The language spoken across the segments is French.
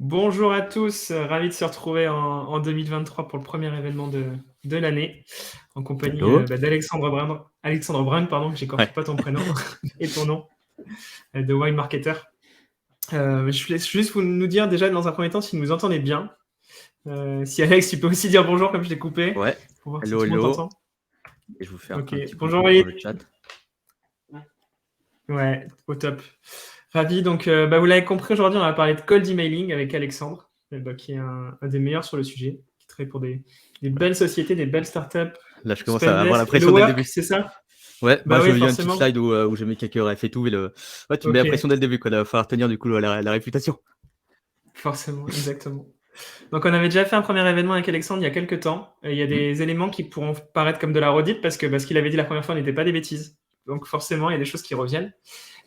Bonjour à tous, ravi de se retrouver en 2023 pour le premier événement de l'année, en compagnie Hello. Alexandre Brun, pardon, que j'écorche Ouais. pas ton prénom et ton nom, de Wine Marketer. Je laisse juste vous nous dire déjà dans un premier temps si vous nous entendez bien. Si Alex, tu peux aussi dire bonjour comme je t'ai coupé, Ouais. pour voir si Hello, tout le monde hello. t'entend. Et je vous fais Ok, un petit bonjour coucou dans le Walid. chat. Ouais, au top. Ravi, donc vous l'avez compris, aujourd'hui on va parler de cold emailing avec Alexandre, qui est un des meilleurs sur le sujet, qui travaille pour des Voilà. belles sociétés, des belles startups. Là, je commence à avoir la Spendesk, pression Hello dès le Work, début. c'est ça? Ouais, Bah j'ai oui, vu une petite forcément. slide où j'ai mis quelques refs et tout. Ouais, tu me mets la Ok, pression dès le début, quoi. Il va falloir tenir du coup la réputation. forcément, exactement. Donc on avait déjà fait un premier événement avec Alexandre il y a quelques temps. Et il y a des éléments qui pourront paraître comme de la redite parce que ce qu'il avait dit la première fois n'était pas des bêtises. Donc forcément, il y a des choses qui reviennent.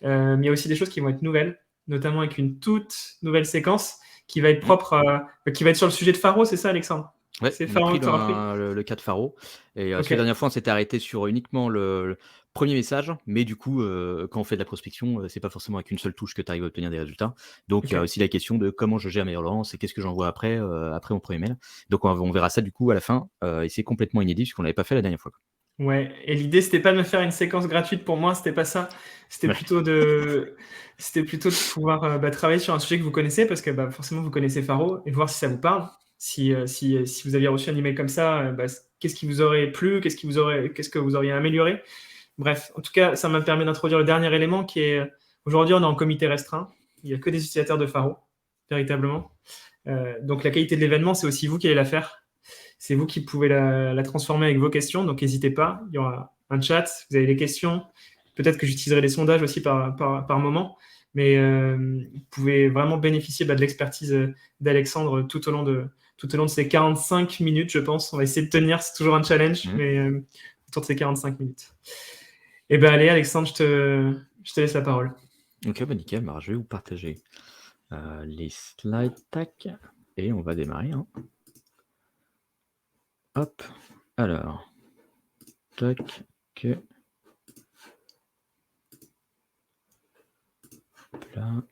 Mais il y a aussi des choses qui vont être nouvelles, notamment avec une toute nouvelle séquence qui va être propre, qui va être sur le sujet de Faro, c'est ça, Alexandre? Ouais, C'est on a Faro pris que tu auras pris? le cas de Faro. Et parce que la Ok, dernière fois, on s'était arrêté sur uniquement le premier message. Mais du coup, quand on fait de la prospection, c'est pas forcément avec une seule touche que tu arrives à obtenir des résultats. Donc, il y a ok. aussi la question de comment je gère mes relances et qu'est-ce que j'envoie après mon premier mail. Donc, on verra ça du coup à la fin. Et c'est complètement inédit puisqu'on l'avait pas fait la dernière fois. Ouais, et l'idée, c'était pas de me faire une séquence gratuite pour moi, c'était pas ça. C'était Ouais. plutôt de pouvoir travailler sur un sujet que vous connaissez, parce que forcément, vous connaissez Faro, et voir si ça vous parle. Si vous aviez reçu un email comme ça, qu'est-ce qui vous aurait plu, qu'est-ce que vous auriez amélioré. Bref, en tout cas, ça m'a permis d'introduire le dernier élément qui est, aujourd'hui, on est en comité restreint. Il n'y a que des utilisateurs de Faro, véritablement. Donc la qualité de l'événement, c'est aussi vous qui allez la faire. C'est vous qui pouvez la transformer avec vos questions, donc n'hésitez pas. Il y aura un chat, vous avez des questions. Peut-être que j'utiliserai des sondages aussi par moment, mais vous pouvez vraiment bénéficier de l'expertise d'Alexandre tout au long de ces 45 minutes, je pense. On va essayer de tenir, c'est toujours un challenge, Mhm. mais autour de ces 45 minutes. Et allez, Alexandre, je te laisse la parole. Ok, nickel. Je vais vous partager les slides. Tac. Et on va démarrer. Hein. Hop. Alors. Tac. Ok. Hop là.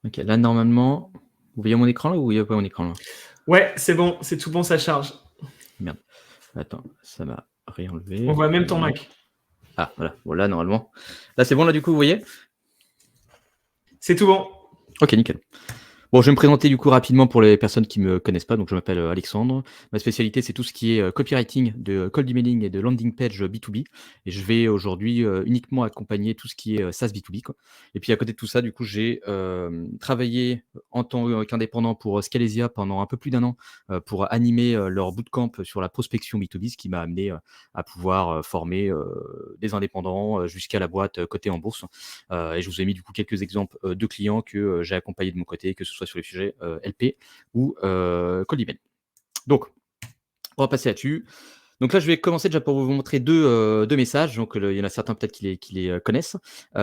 Ok, là, normalement, vous voyez mon écran là ou vous voyez pas mon écran là? Ouais, c'est bon, c'est tout bon, ça charge. Merde. Attends, ça m'a réenlevé. On voit même ton Non. Mac. Ah, voilà. Bon, là, normalement. Là, c'est bon, là, du coup, vous voyez? C'est tout bon. Ok, nickel. Bon, je vais me présenter du coup rapidement pour les personnes qui me connaissent pas. Donc, je m'appelle Alexandre. Ma spécialité, c'est tout ce qui est copywriting de cold emailing et de landing page B2B. Et je vais aujourd'hui uniquement accompagner tout ce qui est SaaS B2B, quoi. Et puis, à côté de tout ça, du coup, j'ai travaillé en tant qu'indépendant pour Scalesia pendant un peu plus d'un an pour animer leur bootcamp sur la prospection B2B, ce qui m'a amené à pouvoir former des indépendants jusqu'à la boîte cotée en bourse. Et je vous ai mis du coup quelques exemples de clients que j'ai accompagnés de mon côté, que ce soit sur les sujets LP ou cold email. Donc, on va passer là-dessus. Donc là, je vais commencer déjà pour vous montrer deux messages. Donc, il y en a certains peut-être qui les connaissent. Et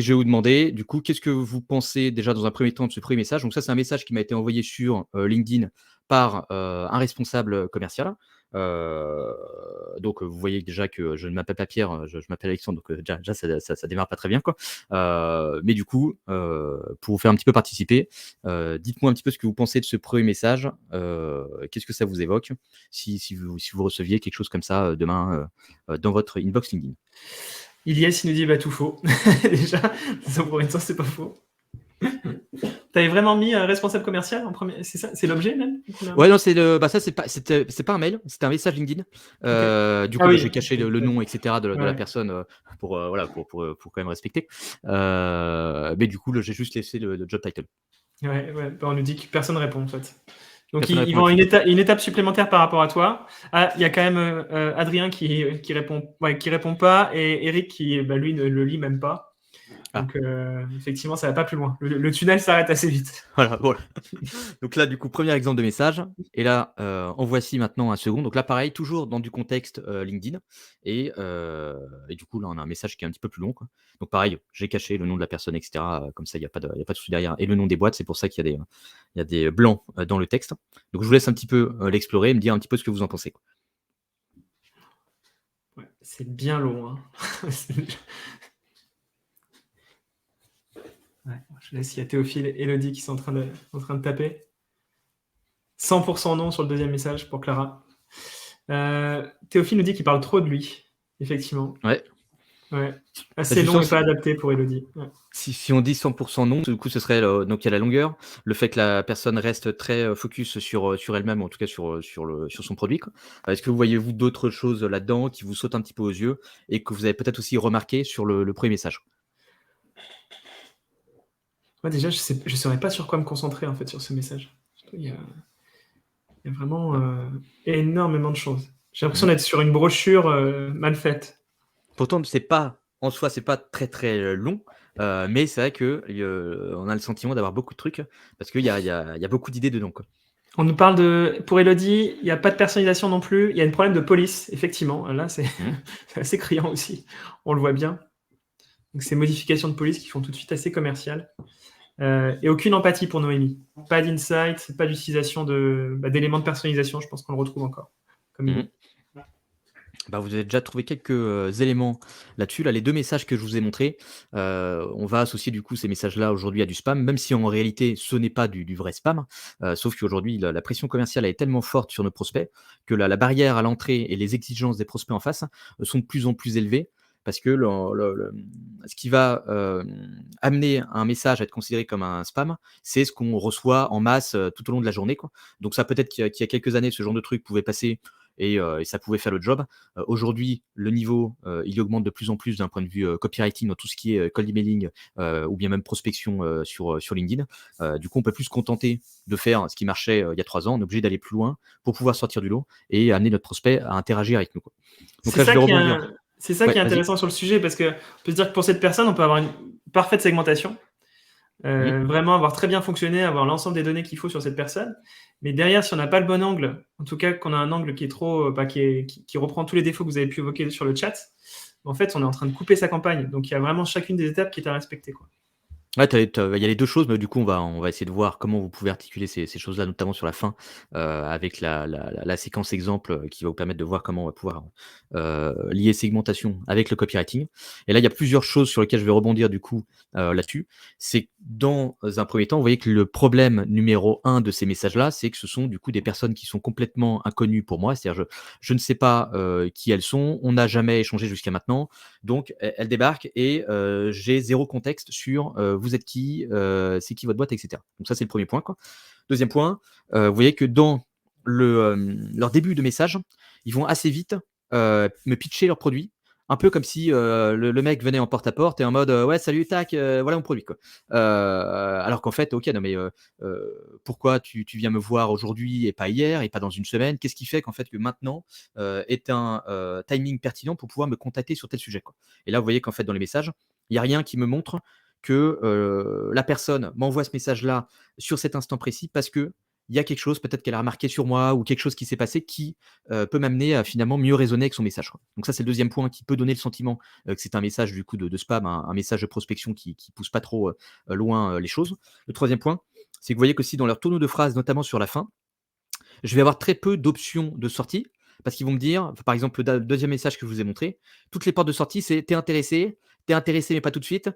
je vais vous demander, du coup, qu'est-ce que vous pensez déjà dans un premier temps de ce premier message. Donc ça, c'est un message qui m'a été envoyé sur LinkedIn par un responsable commercial. Donc, vous voyez déjà que je ne m'appelle pas Pierre, je m'appelle Alexandre. Donc, déjà ça démarre pas très bien, quoi. Mais du coup, pour vous faire un petit peu participer, dites-moi un petit peu ce que vous pensez de ce premier message. Qu'est-ce que ça vous évoque si vous receviez quelque chose comme ça demain dans votre inbox LinkedIn. Ilyes, il nous dit tout faux. Déjà, pour une fois, c'est pas faux. T'avais vraiment mis responsable commercial en premier, c'est ça? C'est l'objet même? Ouais, non, ça, c'est pas un mail, c'était un message LinkedIn. Ok. Du Ah coup, oui. j'ai caché le nom, etc. de la Ouais. personne pour, voilà, pour quand même respecter. Mais du coup, j'ai juste laissé le job title. Ouais, ouais. On nous dit que personne répond en fait. Donc Personne ils répond vont à là-dessus. une étape supplémentaire par rapport à toi. Ah, il y a quand même Adrien qui répond pas, et Eric qui lui ne le lit même pas. Ah, Donc effectivement, ça va pas plus loin. Le tunnel s'arrête assez vite. voilà. Donc là, du coup, premier exemple de message. Et là, en voici maintenant un second. Donc là, pareil, toujours dans du contexte LinkedIn. Et du coup, là, on a un message qui est un petit peu plus long, quoi. Donc pareil, j'ai caché le nom de la personne, etc. Comme ça, il n'y a pas de souci derrière. Et le nom des boîtes, c'est pour ça qu'il y a des blancs dans le texte. Donc je vous laisse un petit peu l'explorer et me dire un petit peu ce que vous en pensez, quoi. Ouais. C'est bien long, hein. Ouais, je laisse, il y a Théophile et Elodie qui sont en train de taper. 100% non sur le deuxième message pour Clara. Théophile nous dit qu'il parle trop de lui, effectivement. Ouais. Ouais. Bah, Assez long justement, et pas adapté pour Elodie. Ouais. si on dit 100% non, du coup, ce serait donc il y a la longueur, le fait que la personne reste très focus sur elle-même, ou en tout cas sur son produit, quoi. Est-ce que vous voyez vous d'autres choses là-dedans qui vous sautent un petit peu aux yeux et que vous avez peut-être aussi remarqué sur le premier message? Moi déjà, je saurais pas sur quoi me concentrer en fait sur ce message. Il y a vraiment énormément de choses. J'ai l'impression Mmh. d'être sur une brochure mal faite. Pourtant, c'est pas en soi, c'est pas très, très, long, mais c'est vrai que on a le sentiment d'avoir beaucoup de trucs parce qu'il y a beaucoup d'idées dedans, quoi. On nous parle de, pour Elodie, il n'y a pas de personnalisation non plus. Il y a un problème de police, effectivement. Là, c'est Mmh. c'est assez criant aussi. On le voit bien. Donc, ces modifications de police qui font tout de suite assez commerciales. Et aucune empathie pour Noémie. Pas d'insight, pas d'utilisation d'éléments de personnalisation. Je pense qu'on le retrouve encore comme Mmh. idée. Bah, vous avez déjà trouvé quelques, éléments là-dessus. Là, les 2 messages que je vous ai montrés, on va associer du coup ces messages-là aujourd'hui à du spam, même si en réalité ce n'est pas du vrai spam. Sauf qu'aujourd'hui la pression commerciale elle est tellement forte sur nos prospects que la barrière à l'entrée et les exigences des prospects en face, sont de plus en plus élevées. Parce que ce qui va, amener un message à être considéré comme un spam, c'est ce qu'on reçoit en masse, tout au long de la journée, quoi. Donc ça peut-être qu'il y a quelques années, ce genre de truc pouvait passer et ça pouvait faire le job. Aujourd'hui, le niveau, il augmente de plus en plus d'un point de vue, copywriting dans tout ce qui est, cold emailing, ou bien même prospection, sur LinkedIn. Du coup, on peut plus se contenter de faire ce qui marchait, il y a 3 ans. On est obligé d'aller plus loin pour pouvoir sortir du lot et amener notre prospect à interagir avec nous, quoi. Donc C'est là, je ça vais qui est, rebondir. c'est ça qui Ouais, est vas-y. intéressant sur le sujet parce qu'on peut se dire que pour cette personne, on peut avoir une parfaite segmentation. Mmh. Vraiment avoir très bien fonctionné, avoir l'ensemble des données qu'il faut sur cette personne. Mais derrière, si on n'a pas le bon angle, en tout cas qu'on a un angle qui est trop, qui reprend tous les défauts que vous avez pu évoquer sur le chat, en fait, on est en train de couper sa campagne. Donc, il y a vraiment chacune des étapes qui est à respecter, quoi. Ouais, il y a les 2 choses, mais du coup, on va essayer de voir comment vous pouvez articuler ces choses-là, notamment sur la fin, avec la séquence exemple, qui va vous permettre de voir comment on va pouvoir, lier segmentation avec le copywriting. Et là, il y a plusieurs choses sur lesquelles je vais rebondir du coup, là-dessus. C'est que dans un premier temps, vous voyez que le problème numéro un de ces messages-là, c'est que ce sont du coup des personnes qui sont complètement inconnues pour moi. C'est-à-dire je ne sais pas, qui elles sont, on n'a jamais échangé jusqu'à maintenant. Donc elles débarquent et j'ai zéro contexte sur, vous êtes qui, c'est qui votre boîte et cetera. Donc ça, c'est le premier point, quoi. 2e point, vous voyez que dans leur début de message, ils vont assez vite, me pitcher leur produit, un peu comme si, le mec venait en porte-à-porte et en mode, «Ouais salut, tac, voilà mon produit», quoi. Alors qu'en fait, OK, non mais, pourquoi tu viens me voir aujourd'hui et pas hier et pas dans une semaine? Qu'est-ce qui fait qu'en fait que maintenant, est un, timing pertinent pour pouvoir me contacter sur tel sujet, quoi? Et là, vous voyez qu'en fait dans les messages, il y a rien qui me montre que, la personne m'envoie ce message-là sur cet instant précis parce qu'il y a quelque chose peut-être qu'elle a remarqué sur moi ou quelque chose qui s'est passé qui, peut m'amener à finalement mieux raisonner avec son message, quoi. Donc ça, c'est le 2e point qui peut donner le sentiment, que c'est un message du coup de spam, un message de prospection qui pousse pas trop, loin, les choses. Le 3e point, c'est que vous voyez qu'aussi dans leur tono de phrase, notamment sur la fin, je vais avoir très peu d'options de sortie parce qu'ils vont me dire, par exemple, le 2e message que je vous ai montré, toutes les portes de sortie, c'est: t'es intéressé mais pas tout de suite,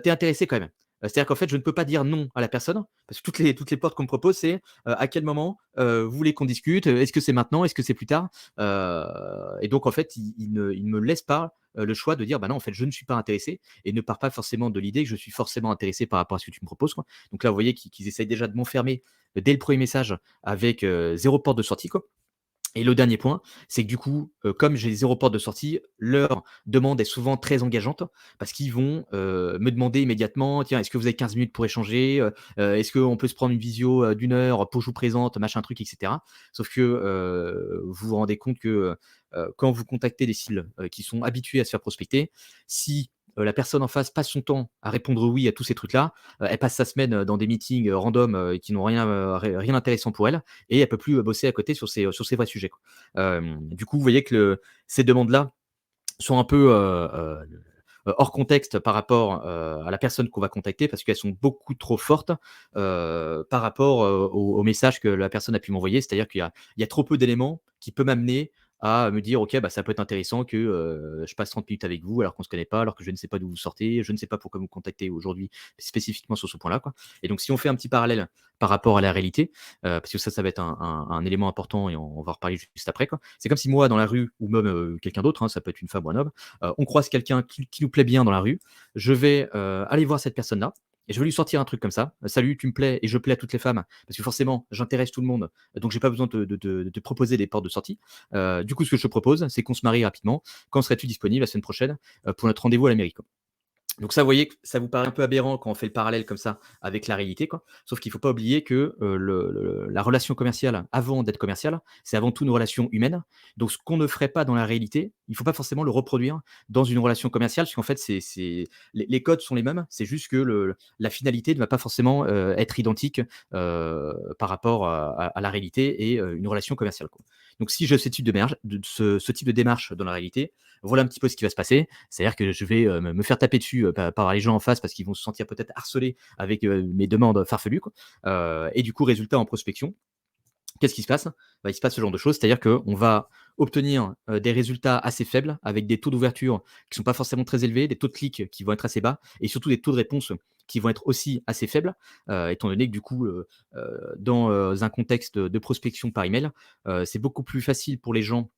tu intéressé quand même». C'est-à-dire qu'en fait, je ne peux pas dire non à la personne parce que toutes les portes qu'on me propose, c'est, à quel moment, vous voulez qu'on discute? Est-ce que c'est maintenant? Est-ce que c'est plus tard? Et donc en fait, ils ne me laissent pas, le choix de dire: «Bah non, en fait, je ne suis pas intéressé», et ne part pas forcément de l'idée que je suis forcément intéressé par rapport à ce que tu me proposes, quoi. Donc là, vous voyez qu'ils essayent déjà de m'enfermer dès le premier message avec, 0 porte de sortie, quoi. Et le dernier point, c'est que du coup, comme j'ai 0 porte de sortie, leur demande est souvent très engageante parce qu'ils vont, me demander immédiatement: «Tiens, est-ce que vous avez 15 minutes pour échanger? Est-ce qu'on peut se prendre une visio, d'1 heure pour que je vous présente machin truc et cetera». Sauf que, vous vous rendez compte que, quand vous contactez des cibles, qui sont habitués à se faire prospecter, si, la personne en face passe son temps à répondre oui à tous ces trucs-là, elle passe sa semaine, dans des meetings, random, qui n'ont rien d'intéressant pour elle, et elle peut plus, bosser à côté sur ses vrais sujets, quoi. Du coup, vous voyez que ces demandes-là sont un peu, hors contexte par rapport, à la personne qu'on va contacter parce qu'elles sont beaucoup trop fortes, par rapport, au message que la personne a pu m'envoyer. C'est-à-dire qu'il y a trop peu d'éléments qui peut m'amener à me dire: «OK, bah, ça peut être intéressant que, je passe 30 minutes avec vous alors qu'on se connaît pas, alors que je ne sais pas d'où vous sortez, je ne sais pas pourquoi vous me contactez aujourd'hui spécifiquement sur ce point-là, quoi». Et donc si on fait un petit parallèle par rapport à la réalité, parce que ça va être un élément important et on va en reparler juste après, quoi. C'est comme si moi dans la rue ou même, quelqu'un d'autre, hein, ça peut être une femme ou un homme, on croise quelqu'un qui nous plaît bien dans la rue, je vais, aller voir cette personne-là et je vais lui sortir un truc comme ça: «Salut, tu me plais et je plais à toutes les femmes», parce que forcément j'intéresse tout le monde, donc j'ai pas besoin de te proposer des portes de sortie. Du coup, ce que je te propose, c'est qu'on se marie rapidement. Quand serais-tu disponible la semaine prochaine, pour notre rendez-vous à la mairie, quoi? Donc ça, vous voyez que ça vous paraît un peu aberrant quand on fait le parallèle comme ça avec la réalité, quoi. Sauf qu'il ne faut pas oublier que, la relation commerciale, avant d'être commerciale, c'est avant tout une relation humaine. Donc ce qu'on ne ferait pas dans la réalité, il ne faut pas forcément le reproduire dans une relation commerciale, parce qu'en fait, les codes sont les mêmes, c'est juste que la finalité ne va pas forcément, être identique, par rapport à la réalité et une relation commerciale, quoi. Donc si je ce type de démarche dans la réalité, voilà un petit peu ce qui va se passer. C'est-à-dire que je vais, me faire taper dessus, par les gens en face parce qu'ils vont se sentir peut-être harcelés avec, mes demandes farfelues, quoi. Et du coup, résultat en prospection, qu'est-ce qui se passe? Bah, il se passe ce genre de choses, c'est-à-dire qu'on va obtenir, des résultats assez faibles avec des taux d'ouverture qui sont pas forcément très élevés, des taux de clics qui vont être assez bas et surtout des taux de réponse qui vont être aussi assez faibles, étant donné que du coup, dans, un contexte de prospection par email, c'est beaucoup plus facile pour les gens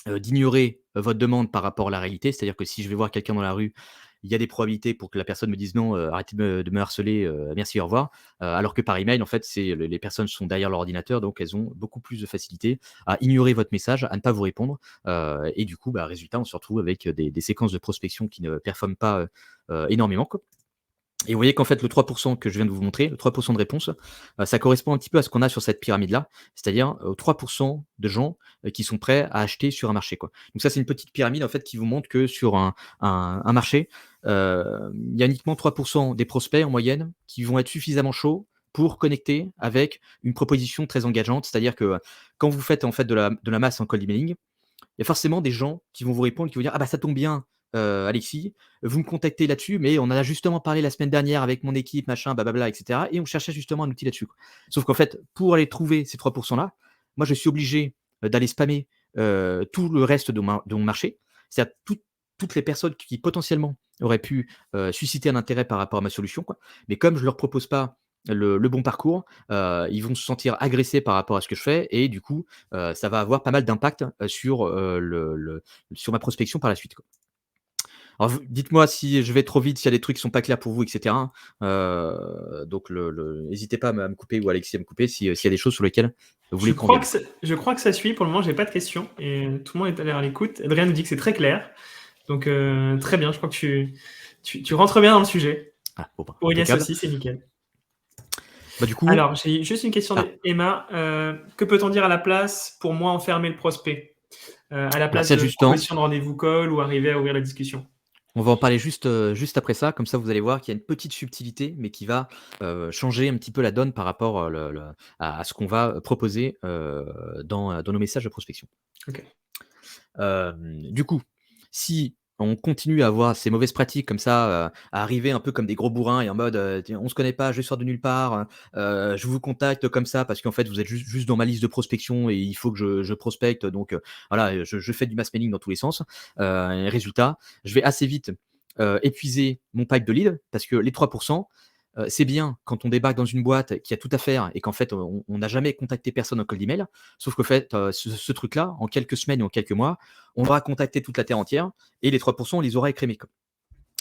d'ignorer, votre demande par rapport à la réalité. C'est-à-dire que si je vais voir quelqu'un dans la rue, il y a des probabilités pour que la personne me dise: «Non, arrêtez de me harceler, merci, au revoir». Alors que par email, en fait, c'est les personnes sont derrière leur ordinateur, donc elles ont beaucoup plus de facilité à ignorer votre message, à ne pas vous répondre, et du coup, bah, résultat, on se retrouve avec, des séquences de prospection qui ne performent pas, énormément, quoi. Et vous voyez qu'en fait, le 3 que je viens de vous montrer, le 3 de réponse, ça correspond un petit peu à ce qu'on a sur cette pyramide-là, c'est-à-dire, 3 de gens, qui sont prêts à acheter sur un marché, quoi. Donc ça, c'est une petite pyramide, en fait, qui vous montre que sur un marché, il y a uniquement 3 des prospects en moyenne qui vont être suffisamment chauds pour connecter avec une proposition très engageante. C'est-à-dire que, quand vous faites, en fait, de la masse en cold emailing, il y a forcément des gens qui vont vous répondre, qui vont dire: «Ah bah ça tombe bien, Alexis, vous me contactez là-dessus, mais on en a justement parlé la semaine dernière avec mon équipe, machin, blablabla et cetera et on cherchait justement un outil là-dessus, quoi». Sauf qu'en fait, pour aller trouver ces 3 là, moi je suis obligé, d'aller spammer, tout le reste de mon marché. C'est-à-dire toutes les personnes qui potentiellement auraient pu, susciter un intérêt par rapport à ma solution, quoi. Mais comme je leur propose pas le bon parcours, ils vont se sentir agressés par rapport à ce que je fais et du coup, ça va avoir pas mal d'impact, sur ma prospection par la suite, quoi. Alors vous dites-moi si je vais trop vite, s'il y a des trucs qui sont pas clairs pour vous et cetera, donc hésitez pas à me couper ou Alexis à me couper s'il y a des choses sur lesquelles vous voulez qu'on revienne. Je crois que ça suit. Pour le moment, j'ai pas de questions et tout le monde est à l'écoute. Adrien nous dit que c'est très clair. Donc, très bien. Je crois que tu rentres bien dans le sujet. Ah bon, bah, Aurélien impeccable. aussi, c'est nickel. Bah, du coup Alors, j'ai juste une question ah, d'Emma. Que peut-on dire à la place pour moi enfermer le prospect? À la bah, place c'est de justement, proposition de rendez-vous call ou arriver à ouvrir la discussion. on va en parler juste après ça, comme ça vous allez voir qu'il y a une petite subtilité, mais qui va, changer un petit peu la donne par rapport, à ce qu'on va, proposer, dans nos messages de prospection. Ok. Du coup, si on continue à avoir ces mauvaises pratiques comme ça, à arriver un peu comme des gros bourrins et en mode, «Tiens, on se connaît pas, je sors de nulle part, je vous contacte comme ça parce qu'en fait vous êtes juste dans ma liste de prospection et il faut que je prospecte donc voilà, je fais du mass mailing dans tous les sens». Résultat, je vais assez vite, épuiser mon pipe de lead parce que les 3 c'est bien quand on débarque dans une boîte qui a tout à faire et qu'en fait, on n'a jamais contacté personne en cold email. Sauf qu'en fait, ce truc-là, en quelques semaines ou en quelques mois, on aura contacté toute la terre entière et les 3 on les aura écrémés, quoi.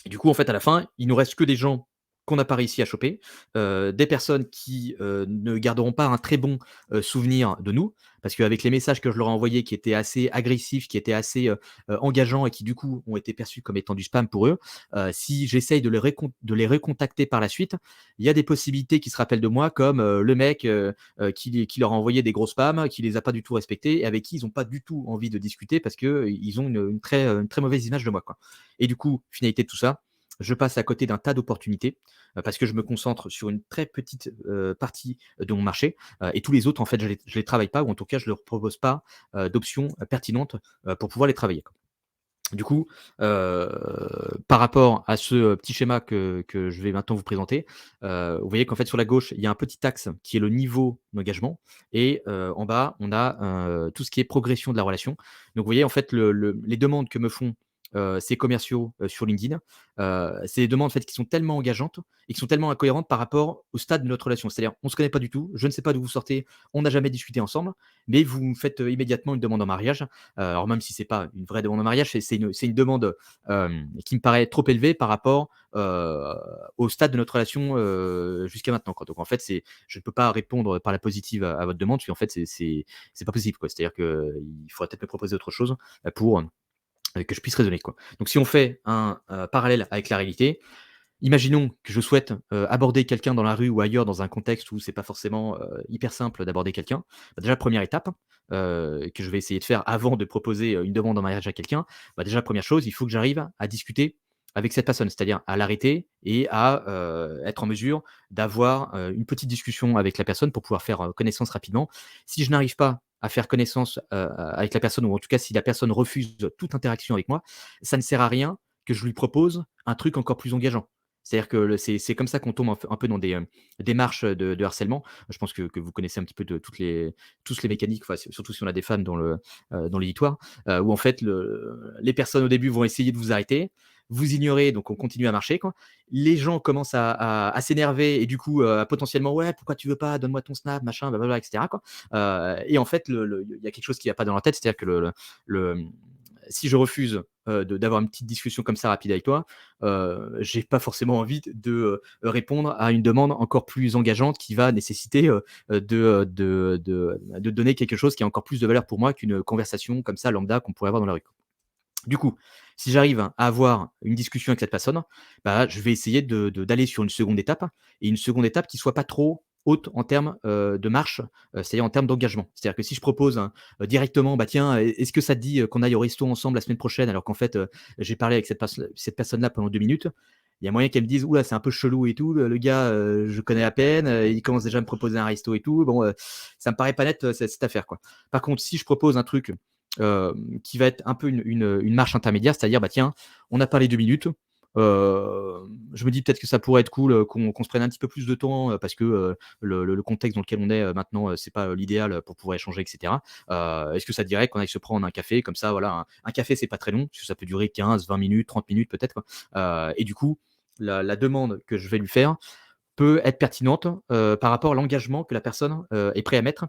Et du coup, en fait, à la fin, il nous reste que des gens qu'on n'a pas réussi à choper, des personnes qui, ne garderont pas un très bon, souvenir de nous. Parce qu'avec les messages que je leur ai envoyés qui étaient assez agressifs, qui étaient assez, engageants et qui du coup ont été perçus comme étant du spam pour eux, si j'essaye de les recontacter par la suite, il y a des possibilités qu'ils se rappellent de moi comme, le mec, qui leur a envoyé des gros spams, qui les a pas du tout respectés et avec qui ils ont pas du tout envie de discuter parce que, ils ont une très mauvaise image de moi, quoi. Et du coup, finalité de tout ça, je passe à côté d'un tas d'opportunités, parce que je me concentre sur une très petite, partie de mon marché, et tous les autres, en fait, je les travaille pas ou en tout cas, je leur propose pas, d'options, pertinentes, pour pouvoir les travailler, quoi. Du coup, par rapport à ce petit schéma que je vais maintenant vous présenter, vous voyez qu'en fait sur la gauche, il y a un petit axe qui est le niveau d'engagement et en bas, on a, tout ce qui est progression de la relation. Donc vous voyez en fait les demandes que me font, ces commerciaux, sur LinkedIn, c'est des demandes en fait qui sont tellement engageantes et qui sont tellement incohérentes par rapport au stade de notre relation. C'est-à-dire, on ne se connaît pas du tout, je ne sais pas d'où vous sortez, on n'a jamais discuté ensemble, mais vous me faites, immédiatement une demande en mariage. Alors même si c'est pas une vraie demande en mariage, c'est une demande, qui me paraît trop élevée par rapport, au stade de notre relation, jusqu'à maintenant, quoi. Donc en fait, je ne peux pas répondre par la positive à votre demande, parce qu'en fait, c'est pas possible, quoi. C'est-à-dire qu'il faudrait peut-être me proposer autre chose, pour, que je puisse raisonner, quoi. Donc si on fait un, parallèle avec la réalité, imaginons que je souhaite, aborder quelqu'un dans la rue ou ailleurs dans un contexte où c'est pas forcément, hyper simple d'aborder quelqu'un. Bah, déjà première étape, que je vais essayer de faire avant de proposer, une demande en mariage à quelqu'un, bah, déjà première chose, il faut que j'arrive à discuter avec cette personne, c'est-à-dire à l'arrêter et à, être en mesure d'avoir, une petite discussion avec la personne pour pouvoir faire, connaissance rapidement. Si je n'arrive pas à faire connaissance, avec la personne ou en tout cas si la personne refuse toute interaction avec moi, ça ne sert à rien que je lui propose un truc encore plus engageant. C'est-à-dire que c'est comme ça qu'on tombe un peu dans des, démarches de harcèlement. Je pense que vous connaissez un petit peu de tous les mécaniques, enfin, surtout si on a des femmes dans l'éditoire, où en fait les personnes au début vont essayer de vous arrêter, vous ignorez, donc on continue à marcher, quoi. Les gens commencent à s'énerver et du coup, potentiellement: «Ouais, pourquoi tu veux pas? Donne-moi ton Snap, machin, blablabla» et cetera, quoi. Et en fait, il y a quelque chose qui va pas dans leur tête, c'est-à-dire que le si je refuse, d'avoir une petite discussion comme ça rapide avec toi, j'ai pas forcément envie répondre à une demande encore plus engageante qui va nécessiter, de donner quelque chose qui a encore plus de valeur pour moi qu'une conversation comme ça lambda qu'on pourrait avoir dans la rue. Du coup, si j'arrive à avoir une discussion avec cette personne, bah, je vais essayer d'aller sur une seconde étape et une seconde étape qui soit pas trop haute en termes, de marche, c'est-à-dire en termes d'engagement. C'est-à-dire que si je propose, directement: «Bah, tiens, est-ce que ça te dit, qu'on aille au resto ensemble la semaine prochaine?» alors qu'en fait, j'ai parlé avec cette personne-là pendant 2 minutes. Il y a moyen qu'elle me dise: «Ouh là, c'est un peu chelou et tout, le gars, je connais à peine, il commence déjà à me proposer un resto et tout. Bon, ça me paraît pas net, cette affaire, quoi». Par contre, si je propose un truc qui va être un peu une marche intermédiaire, c'est-à-dire, bah, tiens, on a parlé 2 minutes, je me dis peut-être que ça pourrait être cool, qu'on se prenne un petit peu plus de temps, parce que, le contexte dans lequel on est, maintenant, c'est pas, l'idéal, pour pouvoir échanger et cetera. Est-ce que ça te dirait qu'on aille se prendre un café comme ça, voilà, un café, c'est pas très long, parce que ça peut durer 15-20 minutes, 30 minutes peut-être, quoi. Et du coup, la demande que je vais lui faire peut être pertinente, par rapport à l'engagement que la personne, est prêt à mettre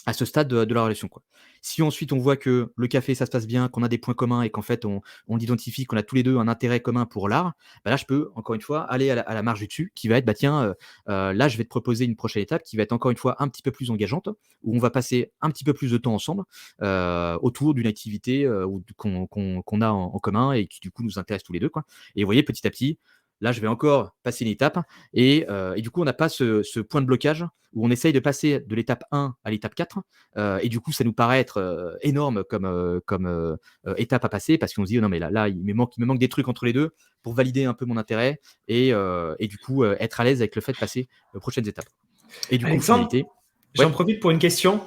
à ce stade de la relation, quoi. Si ensuite on voit que le café, ça se passe bien, qu'on a des points communs et qu'en fait on identifie qu'on a tous les 2 un intérêt commun pour l'art, bah là je peux encore une fois aller à la marge du dessus qui va être: «Bah tiens, là je vais te proposer une prochaine étape qui va être encore une fois un petit peu plus engageante, où on va passer un petit peu plus de temps ensemble, autour d'une activité, ou qu'on a en commun et qui du coup nous intéresse tous les 2, quoi». Et vous voyez petit à petit, là je vais encore passer une étape et du coup on n'a pas ce point de blocage où on essaye de passer de l'étape 1 à l'étape 4, et du coup, ça nous paraît être, énorme comme étape à passer parce qu'on se dit: «Oh non, mais là, il me manque des trucs entre les 2 pour valider un peu mon intérêt et du coup, être à l'aise avec le fait de passer aux prochaines étapes». Et du coup, Alexandre, finalité j'en ouais? profite pour une question.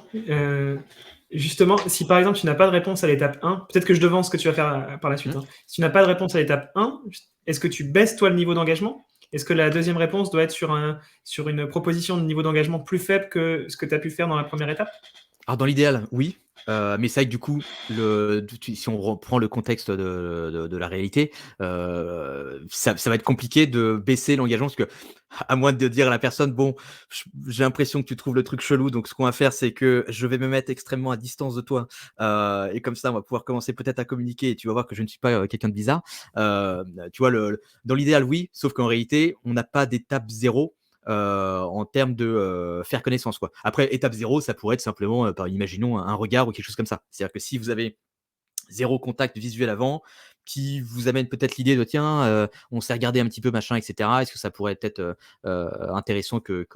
Justement, si par exemple tu n'as pas de réponse à l'étape 1, peut-être que je devance ce que tu vas faire par la suite, Mmh. hein. Si tu n'as pas de réponse à l'étape 1, est-ce que tu baisses toi le niveau d'engagement? Est-ce que la deuxième réponse doit être sur une proposition de niveau d'engagement plus faible que ce que tu as pu faire dans la première étape? Alors dans l'idéal, oui, mais c'est vrai que du coup, si on reprend le contexte de la réalité, ça va être compliqué de baisser l'engagement parce que à moins de dire à la personne: «Bon, j'ai l'impression que tu trouves le truc chelou, donc ce qu'on va faire, c'est que je vais me mettre extrêmement à distance de toi, et comme ça, on va pouvoir commencer peut-être à communiquer et tu vas voir que je ne suis pas, quelqu'un de bizarre». Tu vois, dans l'idéal, oui, sauf qu'en réalité, on n'a pas d'étape zéro en termes de, faire connaissance, quoi. Après, étape zéro, ça pourrait être simplement, imaginons un regard ou quelque chose comme ça. C'est-à-dire que si vous avez zéro contact visuel avant, qui vous amène peut-être l'idée de: «Tiens, on s'est regardé un petit peu machin et cetera. Est-ce que ça pourrait être, intéressant que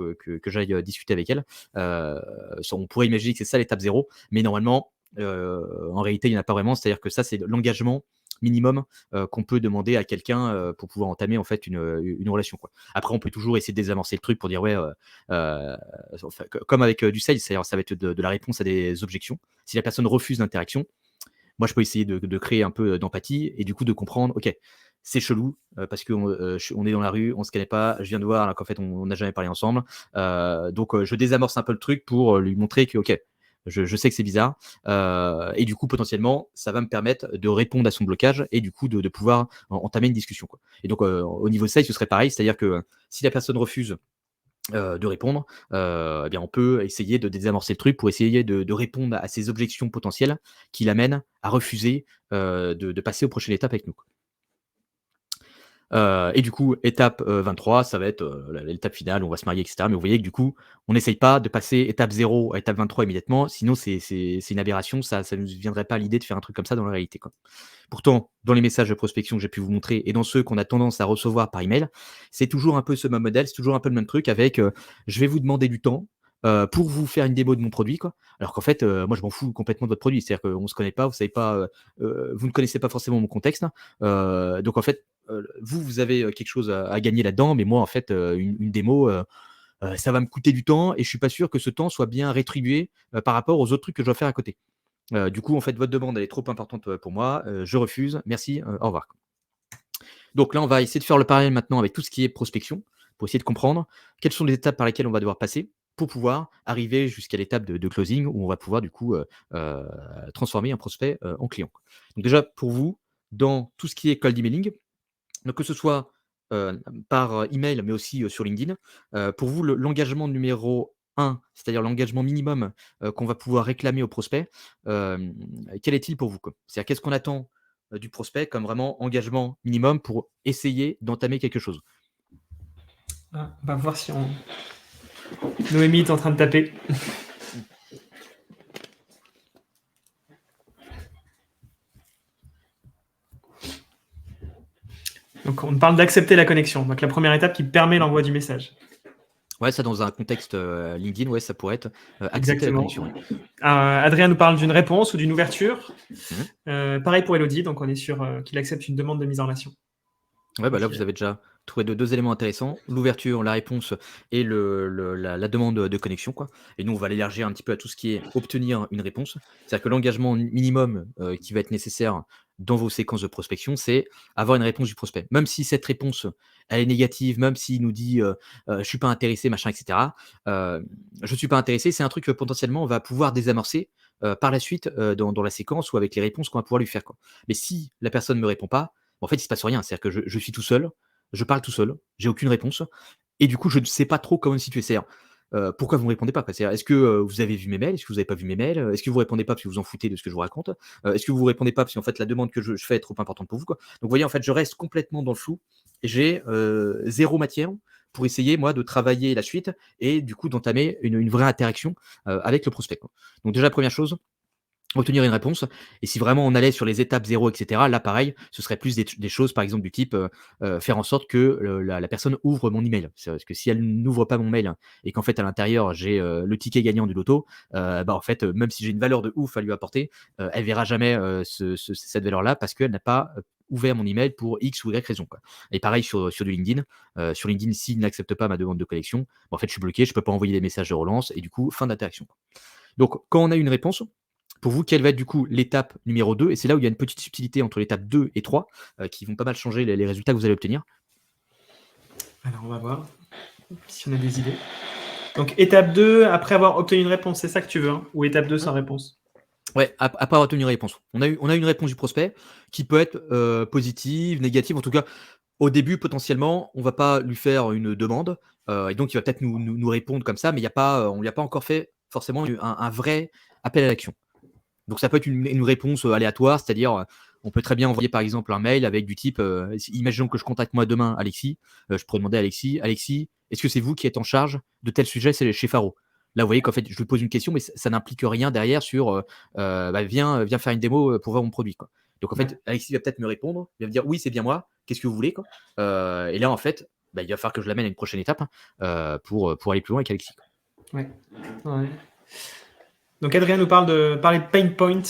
j'aille, discuter avec elle?» On pourrait imaginer que c'est ça l'étape zéro, mais normalement, en réalité, il y en a pas vraiment. C'est-à-dire que ça, c'est l'engagement minimum, qu'on peut demander à quelqu'un, pour pouvoir entamer en fait une relation, quoi. Après, on peut toujours essayer de désamorcer le truc pour dire: «Ouais, enfin, comme avec, du sales, c'est-à-dire ça va être de la réponse à des objections. Si la personne refuse l'interaction, moi, je peux essayer de créer un peu d'empathie et du coup de comprendre, OK, c'est chelou parce qu'on on est dans la rue, on se connaît pas, je viens de voir alors qu'en fait on n'a jamais parlé ensemble. Donc je désamorce un peu le truc pour lui montrer que OK, je sais que c'est bizarre. Et du coup, potentiellement, ça va me permettre de répondre à son blocage et du coup de pouvoir entamer une discussion, quoi. Et donc, au niveau de ça, ce serait pareil, c'est-à-dire que si la personne refuse de répondre, eh bien, on peut essayer de désamorcer le truc pour essayer de répondre à ces objections potentielles qui l'amènent à refuser de passer aux prochaines étapes avec nous. Et du coup, étape 23, ça va être l'étape finale, on va se marier, etc. Mais vous voyez que du coup, on n'essaye pas de passer étape 0 à étape 23 immédiatement, sinon c'est une aberration, ça ne nous viendrait pas à l'idée de faire un truc comme ça dans la réalité, quoi. Pourtant, dans les messages de prospection que j'ai pu vous montrer et dans ceux qu'on a tendance à recevoir par email, c'est toujours un peu ce même modèle, c'est toujours un peu le même truc avec je vais vous demander du temps pour vous faire une démo de mon produit, quoi. Alors qu'en fait, moi, je m'en fous complètement de votre produit. C'est-à-dire qu'on ne se connaît pas, vous savez pas, vous ne connaissez pas forcément mon contexte. Donc en fait, vous avez quelque chose à gagner là-dedans, mais moi, en fait, une démo, ça va me coûter du temps et je suis pas sûr que ce temps soit bien rétribué par rapport aux autres trucs que je dois faire à côté. Du coup, en fait, votre demande, elle est trop importante pour moi. Je refuse. Merci. Au revoir. Donc là, on va essayer de faire le parallèle maintenant avec tout ce qui est prospection pour essayer de comprendre quelles sont les étapes par lesquelles on va devoir passer pour pouvoir arriver jusqu'à l'étape de closing où on va pouvoir du coup transformer un prospect en client. Donc déjà, pour vous, dans tout ce qui est cold emailing, donc que ce soit par email, mais aussi sur LinkedIn, pour vous, l'engagement numéro un, c'est-à-dire l'engagement minimum qu'on va pouvoir réclamer au prospect, quel est-il pour vous, quoi? C'est-à-dire qu'est-ce qu'on attend du prospect comme vraiment engagement minimum pour essayer d'entamer quelque chose? Ah, on va voir si on. Noémie est en train de taper. Donc on parle d'accepter la connexion. Donc la première étape qui permet l'envoi du message. Ouais, ça dans un contexte LinkedIn, ouais, ça pourrait être accepter la Exactement. connexion, ouais. Adrien nous parle d'une réponse ou d'une ouverture. Mmh. Pareil pour Elodie, donc on est sûr qu'il accepte une demande de mise en relation. Ouais, bah, là, Ok. vous avez déjà trouvé deux éléments intéressants, l'ouverture, la réponse et la demande de connexion, quoi. Et nous, on va l'élargir un petit peu à tout ce qui est obtenir une réponse. C'est-à-dire que l'engagement minimum qui va être nécessaire dans vos séquences de prospection, c'est avoir une réponse du prospect. Même si cette réponse, elle est négative, même s'il nous dit je suis pas intéressé, machin, etc. Je suis pas intéressé, c'est un truc que potentiellement on va pouvoir désamorcer par la suite dans la séquence ou avec les réponses qu'on va pouvoir lui faire, quoi. Mais si la personne ne me répond pas, en fait, il se passe rien. C'est-à-dire que je suis tout seul, je parle tout seul, j'ai aucune réponse et du coup, je ne sais pas trop comment me situer. C'est-à-dire, pourquoi vous ne me répondez pas, quoi? C'est-à-dire, est-ce que, vous avez vu mes mails? Est-ce que vous n'avez pas vu mes mails? Est-ce que vous répondez pas parce que vous en foutez de ce que je vous raconte? Est-ce que vous répondez pas parce qu'en fait, la demande que je fais est trop importante pour vous, quoi? Donc vous voyez, en fait, je reste complètement dans le flou et j'ai, 0 matière pour essayer, moi, de travailler la suite et du coup, d'entamer une vraie interaction, avec le prospect, quoi. Donc déjà, première chose, obtenir une réponse et si vraiment on allait sur les étapes 0 et cetera, là pareil, ce serait plus des choses par exemple du type, faire en sorte que le la personne ouvre mon email. C'est parce que si elle n'ouvre pas mon mail et qu'en fait à l'intérieur j'ai, le ticket gagnant du loto, bah, en fait, même si j'ai une valeur de ouf à lui apporter, elle verra jamais, cette valeur-là parce qu'elle n'a pas, ouvert mon email pour X ou Y raison, quoi. Et pareil sur du LinkedIn. Sur LinkedIn, s'il n'accepte pas ma demande de connexion, bah, en fait je suis bloqué, je peux pas envoyer des messages de relance et du coup fin d'interaction. Donc quand on a une réponse, pour vous, quelle va être du coup l'étape numéro 2? Et c'est là où il y a une petite subtilité entre l'étape 2 et 3 qui vont pas mal changer les résultats que vous allez obtenir. Alors on va voir si on a des idées. Donc étape 2, après avoir obtenu une réponse, c'est ça que tu veux, hein? Ou étape 2 Mmh. sans réponse? Ouais, après avoir obtenu une réponse. On a une réponse du prospect qui peut être positive, négative. En tout cas, au début, potentiellement, on va pas lui faire une demande et donc il va peut-être nous répondre comme ça, mais il y a pas, on lui a pas encore fait forcément un vrai appel à l'action. Donc ça peut être une réponse aléatoire, c'est-à-dire on peut très bien envoyer par exemple un mail avec du type, imaginons que je contacte moi demain Alexis, je pourrais demander à Alexis, Alexis, est-ce que c'est vous qui êtes en charge de tel sujet chez Faro? Là, vous voyez qu'en fait, je lui pose une question, mais ça n'implique rien derrière sur bah, viens faire une démo pour voir mon produit, quoi. Donc en Ouais. fait, Alexis va peut-être me répondre, il va me dire oui, c'est bien moi, qu'est-ce que vous voulez, quoi. Et là, en fait, bah, il va falloir que je l'amène à une prochaine étape hein, pour aller plus loin avec Alexis, quoi. Ouais. Ouais. Donc Adrien nous parle de parler de pain point,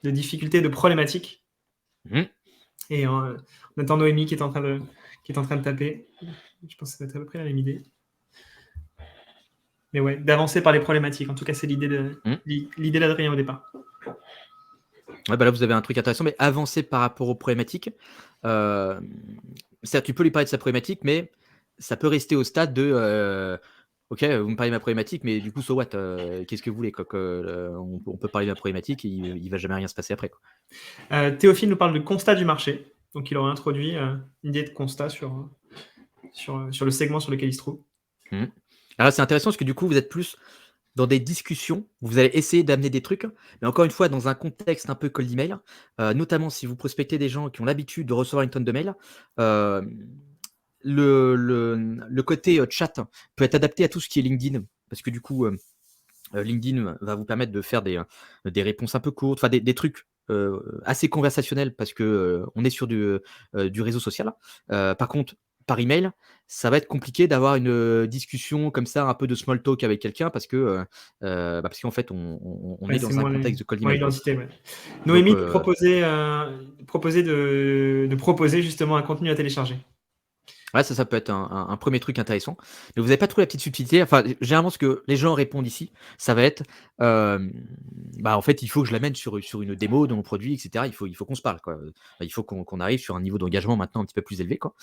de difficultés, de problématiques. Mhm. Et on attend Noémie qui est en train de taper. Je pense que ça va être à peu près la même idée. Mais ouais, d'avancer par les problématiques. En tout cas, c'est l'idée Mhm. d'Adrien au départ. Ouais, bah, là, vous avez un truc intéressant, mais avancer par rapport aux problématiques. Hem, C'est-à-dire tu peux lui parler de sa problématique, mais ça peut rester au stade de, OK, vous me parlez de ma problématique, mais du coup, so what? Qu'est-ce que vous voulez, quoi? On peut parler de ma problématique et il va jamais rien se passer après, quoi. Théophile nous parle de constat du marché. Donc, il aurait introduit une idée de constat sur le segment sur lequel il se trouve. Mmh. Alors là, c'est intéressant parce que du coup, vous êtes plus dans des discussions, vous allez essayer d'amener des trucs, mais encore une fois, dans un contexte un peu cold email, notamment si vous prospectez des gens qui ont l'habitude de recevoir une tonne de mails, hem, le côté, chat peut être adapté à tout ce qui est LinkedIn parce que du coup, LinkedIn va vous permettre de faire des réponses un peu courtes, enfin des trucs, assez conversationnels parce que, on est sur du réseau social. Par contre, par email, ça va être compliqué d'avoir une, discussion comme ça, un peu de small talk avec quelqu'un parce que, parce qu'en fait, on Ouais, est c'est dans un moins, contexte de cold moins email, quoi. identité. Ouais. Donc, Noémie proposait de proposer justement un contenu à télécharger. ouais, ça peut être un 1 truc intéressant. Mais vous avez pas trop la petite subtilité, enfin, généralement, ce que les gens répondent ici, ça va être, hem, bah, en fait, il faut que je l'amène sur une démo de mon produit et cetera. Il faut qu'on se parle, quoi. Il faut qu'on arrive sur un niveau d'engagement maintenant un petit peu plus élevé, quoi.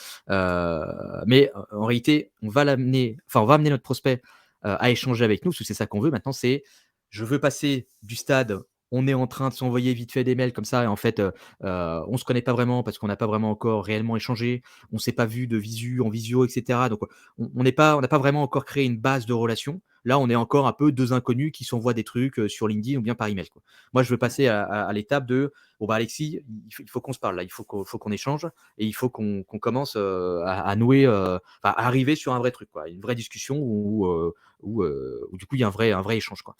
Mais en réalité, on va amener notre prospect, à échanger avec nous, parce que c'est ça qu'on veut maintenant, c'est: «Je veux passer du stade, on est en train de s'envoyer vite fait des mails comme ça et en fait, on se connaît pas vraiment parce qu'on n'a pas vraiment encore réellement échangé, on s'est pas vu de visu en visio et cetera. Donc on n'a pas vraiment encore créé une base de relation. Là, on est encore un peu 2 inconnus qui s'envoient des trucs, sur LinkedIn ou bien par email, quoi. Moi, je veux passer à l'étape de: «Bon, bah, Alexis, il faut qu'on se parle là, il faut qu'on échange et il faut qu'on commence, à nouer, enfin, à arriver sur un vrai truc, quoi. Une vraie discussion où du coup, il y a un vrai échange, quoi».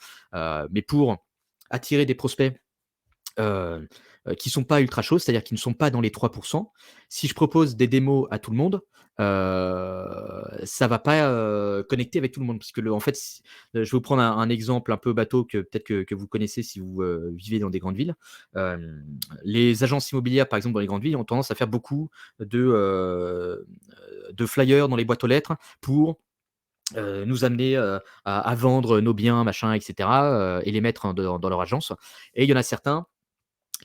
Mais pour attirer des prospects heu qui sont pas ultra chauds, c'est-à-dire qui ne sont pas dans les 3. Si je propose des démos à tout le monde, ça va pas, connecter avec tout le monde. Parce que en fait, je vais vous prendre un exemple un peu bateau que peut-être que vous connaissez si vous, vivez dans des grandes villes. Hem, les agences immobilières, par exemple, dans les grandes villes, ont tendance à faire beaucoup de flyers dans les boîtes aux lettres pour, nous amener, à vendre nos biens, machin et cetera, et les mettre dans leur agence. Et il y en a certains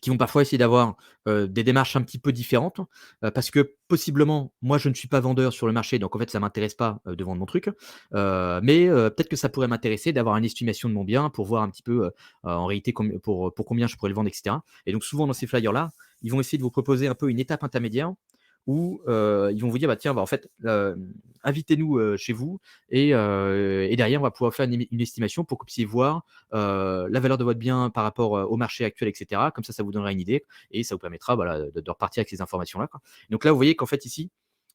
qui vont parfois essayer d'avoir, des démarches un petit peu différentes, parce que possiblement, moi je ne suis pas vendeur sur le marché, donc en fait ça m'intéresse pas, de vendre mon truc. Mais peut-être que ça pourrait m'intéresser d'avoir une estimation de mon bien pour voir un petit peu, en réalité pour combien je pourrais le vendre et cetera. Et donc souvent dans ces flyers là, ils vont essayer de vous proposer un peu une étape intermédiaire où, ils vont vous dire: «Bah tiens, bah en fait, invitez-nous, chez vous et derrière on va pouvoir faire une estimation pour que vous puissiez voir, la valeur de votre bien par rapport, au marché actuel et cetera. Comme ça vous donnera une idée et ça vous permettra, voilà, de repartir avec ces informations-là, quoi. Donc là, vous voyez qu'en fait ici,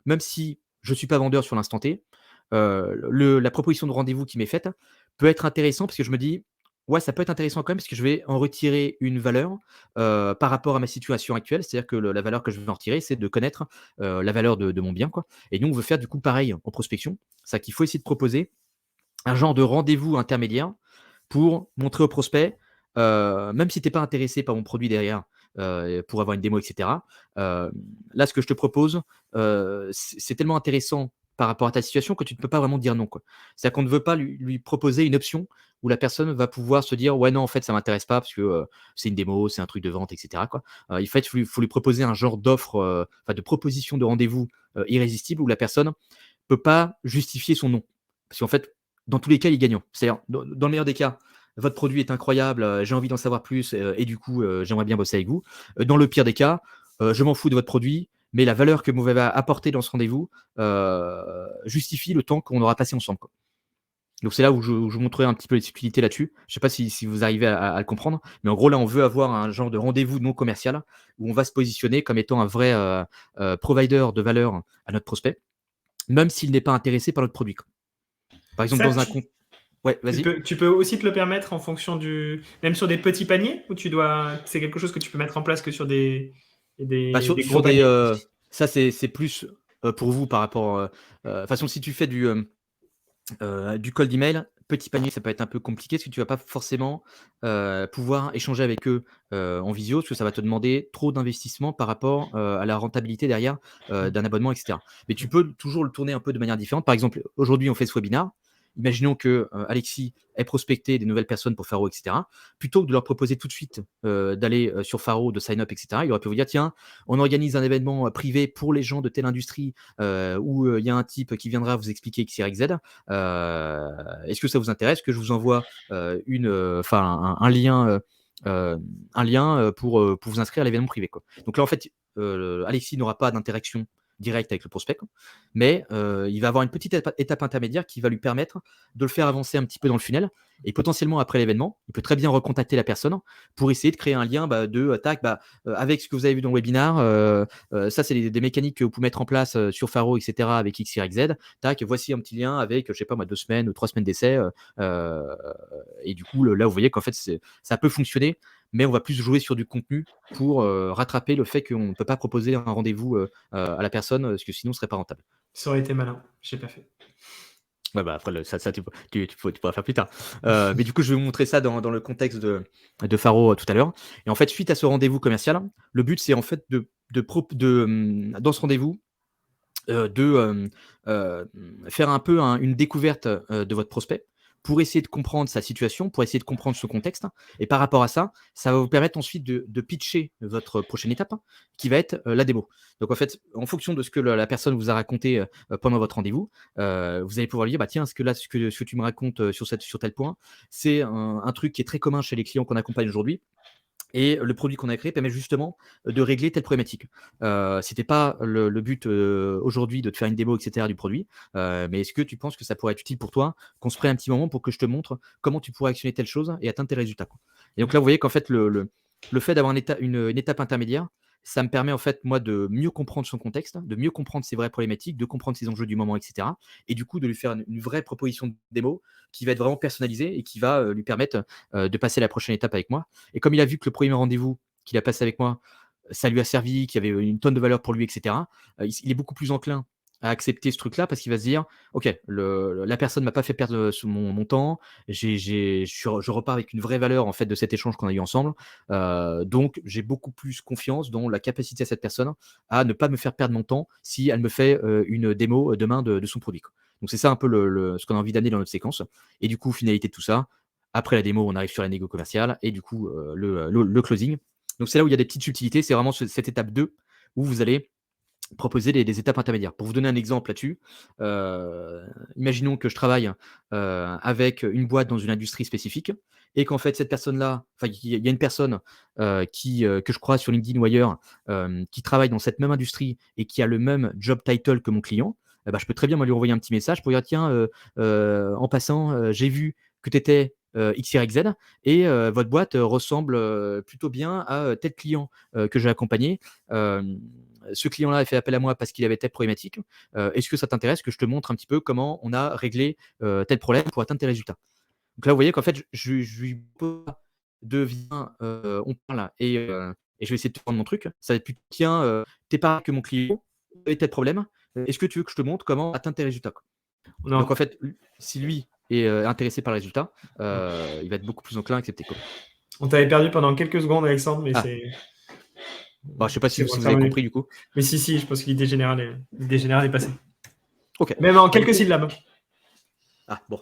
même si je ne suis pas vendeur sur l'instant T, le la proposition de rendez-vous qui m'est faite peut être intéressant parce que je me dis: «Ouais, ça peut être intéressant quand même parce que je vais en retirer une valeur, par rapport à ma situation actuelle». C'est-à-dire que la valeur que je vais en retirer, c'est de connaître, la valeur de mon bien, quoi. Et nous, on veut faire du coup pareil en prospection. C'est-à-dire qu'il faut essayer de proposer un genre de rendez-vous intermédiaire pour montrer au prospect, même si tu es pas intéressé par mon produit derrière, pour avoir une démo et cetera, là, ce que je te propose, c'est tellement intéressant par rapport à ta situation que tu ne peux pas vraiment dire non, quoi. C'est-à-dire qu'on ne veut pas lui proposer une option où la personne va pouvoir se dire: «Ouais, non, en fait, ça m'intéresse pas parce que, c'est une démo, c'est un truc de vente et cetera», quoi. Il faut lui proposer un genre d'offre, enfin de proposition de rendez-vous, irrésistible où la personne peut pas justifier son non. Parce qu'en fait, dans tous les cas, il est gagnant. C'est-à-dire, dans le meilleur des cas, votre produit est incroyable, j'ai envie d'en savoir plus, et du coup, j'aimerais bien bosser avec vous. Dans le pire des cas, je m'en fous de votre produit, mais la valeur que vous m'avez apportée dans ce rendez-vous, justifie le temps qu'on aura passé ensemble, quoi. Donc c'est là où je vous montrerai un petit peu les subtilités là-dessus. Je sais pas si vous arrivez à le comprendre, mais en gros, là, on veut avoir un genre de rendez-vous non commercial où on va se positionner comme étant un vrai, provider de valeur à notre prospect, même s'il n'est pas intéressé par notre produit, quoi. Par exemple, Ça, dans un compte. Ouais, vas-y. tu peux aussi te le permettre en fonction même sur des petits paniers, ou c'est quelque chose que tu peux mettre en place que sur Bah, sur des sur gros des, paniers. ça c'est plus, pour vous par rapport, de toute façon si tu fais du cold email, petit panier, ça peut être un peu compliqué parce que tu vas pas forcément, pouvoir échanger avec eux, en visio, parce que ça va te demander trop d'investissement par rapport, à la rentabilité derrière, d'un abonnement et cetera. Mais tu peux toujours le tourner un peu de manière différente. Par exemple, aujourd'hui, on fait ce webinar. imaginons que Alexis ait prospecté des nouvelles personnes pour Faro, etc. Plutôt que de leur proposer tout de suite d'aller sur Faro, de sign up, etc., il aurait pu vous dire, tiens, on organise un événement privé pour les gens de telle industrie où il y a un type qui viendra vous expliquer X, Y, Z. Est-ce que ça vous intéresse que je vous envoie un lien pour vous inscrire à l'événement privé, quoi. Donc là, en fait, Alexis n'aura pas d'interaction directe avec le prospect, quoi. Mais il va avoir une petite étape intermédiaire qui va lui permettre de le faire avancer un petit peu dans le funnel. Et potentiellement, après l'événement, il peut très bien recontacter la personne pour essayer de créer un lien avec ce que vous avez vu dans le webinar. Ça, c'est des mécaniques que vous pouvez mettre en place sur Faro, etc., avec X, Y, Z. Tac, voici un petit lien avec, je sais pas moi, 2 semaines ou 3 semaines d'essai. Et du coup, là, vous voyez qu'en fait, ça peut fonctionner, mais on va plus jouer sur du contenu pour rattraper le fait qu'on ne peut pas proposer un rendez-vous à la personne, parce que sinon, ce serait pas rentable. Ça aurait été malin, j'ai pas fait. Ouais, bah après, ça tu pourras faire plus tard. Mais du coup, je vais vous montrer ça dans le contexte de Faro tout à l'heure. Et en fait, suite à ce rendez-vous commercial, le but, c'est en fait dans ce rendez-vous, faire un peu une découverte de votre prospect pour essayer de comprendre sa situation, pour essayer de comprendre ce contexte. Et par rapport à ça, ça va vous permettre ensuite de pitcher votre prochaine étape, qui va être la démo. Donc en fait, en fonction de ce que la personne vous a raconté pendant votre rendez-vous, vous allez pouvoir lui dire, bah tiens, ce que tu me racontes sur tel point, c'est un truc qui est très commun chez les clients qu'on accompagne aujourd'hui. Et le produit qu'on a créé permet justement de régler telle problématique. C'était pas le but aujourd'hui de te faire une démo, etc., du produit, mais est-ce que tu penses que ça pourrait être utile pour toi qu'on se prenne un petit moment pour que je te montre comment tu pourrais actionner telle chose et atteindre tes résultats, quoi. Et donc là, vous voyez qu'en fait, le fait d'avoir une étape intermédiaire, ça me permet en fait, moi, de mieux comprendre son contexte, de mieux comprendre ses vraies problématiques, de comprendre ses enjeux du moment, etc. Et du coup, de lui faire une vraie proposition de démo qui va être vraiment personnalisée et qui va lui permettre de passer à la prochaine étape avec moi. Et comme il a vu que le premier rendez-vous qu'il a passé avec moi, ça lui a servi, qu'il y avait une tonne de valeur pour lui, etc., il est beaucoup plus enclin à accepter ce truc-là parce qu'il va se dire, OK, la personne ne m'a pas fait perdre mon temps, je repars avec une vraie valeur en fait de cet échange qu'on a eu ensemble. Donc, j'ai beaucoup plus confiance dans la capacité de cette personne à ne pas me faire perdre mon temps si elle me fait une démo demain de son produit, quoi. Donc, c'est ça un peu ce qu'on a envie d'amener dans notre séquence. Et du coup, finalité de tout ça, après la démo, on arrive sur la négo commerciale et du coup, le closing. Donc, c'est là où il y a des petites subtilités. C'est vraiment cette étape 2 où vous allez proposer des étapes intermédiaires. Pour vous donner un exemple là-dessus, imaginons que je travaille avec une boîte dans une industrie spécifique et qu'en fait, cette personne-là, enfin, il y a une personne que je croise sur LinkedIn ou ailleurs qui travaille dans cette même industrie et qui a le même job title que mon client. Bah, je peux très bien moi, lui envoyer un petit message pour dire tiens, en passant, j'ai vu que tu étais XYZ et votre boîte ressemble plutôt bien à tel client que j'ai accompagné. Ce client-là a fait appel à moi parce qu'il avait telle problématique. Est-ce que ça t'intéresse que je te montre un petit peu comment on a réglé tel problème pour atteindre tes résultats? Donc là, vous voyez qu'en fait, je lui pose pas de viens, on parle et je vais essayer de te vendre mon truc. Ça va être plutôt tiens, tu es pareil que mon client, et tel problème. Est-ce que tu veux que je te montre comment atteindre tes résultats, quoi? Donc en fait, si lui est intéressé par le résultat, il va être beaucoup plus enclin à accepter, quoi. On t'avait perdu pendant quelques secondes, Alexandre, mais Ah. Bon, je sais pas si vous avez compris du coup. Mais si, je pense que l'idée générale est passée. Ok. Même en quelques syllabes. Ah bon,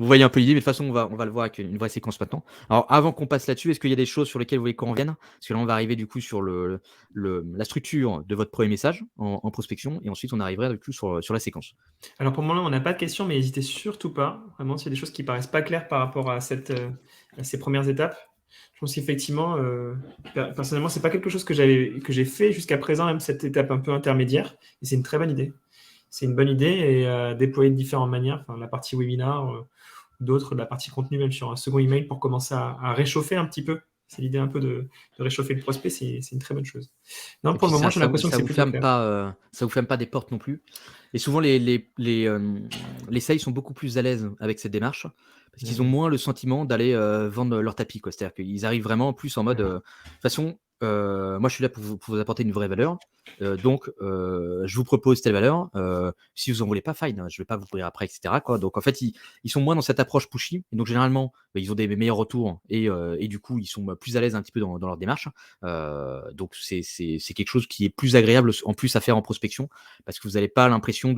vous voyez un peu l'idée, mais de toute façon, on va le voir avec une vraie séquence maintenant. Alors, avant qu'on passe là-dessus, est-ce qu'il y a des choses sur lesquelles vous voulez qu'on revienne? Parce que là, on va arriver du coup sur la structure de votre premier message en prospection, et ensuite on arriverait du coup sur la séquence. Alors pour moi, là, on n'a pas de questions, mais n'hésitez surtout pas. Vraiment, s'il y a des choses qui paraissent pas claires par rapport à ces premières étapes, je pense qu'effectivement, personnellement, c'est pas quelque chose que j'ai fait jusqu'à présent, même cette étape un peu intermédiaire, et c'est une très bonne idée. C'est une bonne idée et déployer de différentes manières, enfin, la partie webinar, d'autres, la partie contenu, même sur un second email pour commencer à réchauffer un petit peu. C'est l'idée un peu de réchauffer le prospect, c'est une très bonne chose. Non, pour le moment, j'ai l'impression que c'est plutôt clair. Ça vous ferme pas des portes non plus. Et souvent, les sales sont beaucoup plus à l'aise avec cette démarche parce qu'ils ont moins le sentiment d'aller vendre leur tapis, quoi. C'est-à-dire qu'ils arrivent vraiment plus en mode de toute façon, moi je suis là pour vous apporter une vraie valeur. Donc, je vous propose telle valeur. Si vous en voulez pas, fine, hein, je vais pas vous courir après, etc., quoi. Donc, en fait, ils sont moins dans cette approche pushy. Et donc, généralement, ils ont des meilleurs retours et du coup, ils sont plus à l'aise un petit peu dans leur démarche. Donc, c'est quelque chose qui est plus agréable en plus à faire en prospection parce que vous n'avez pas l'impression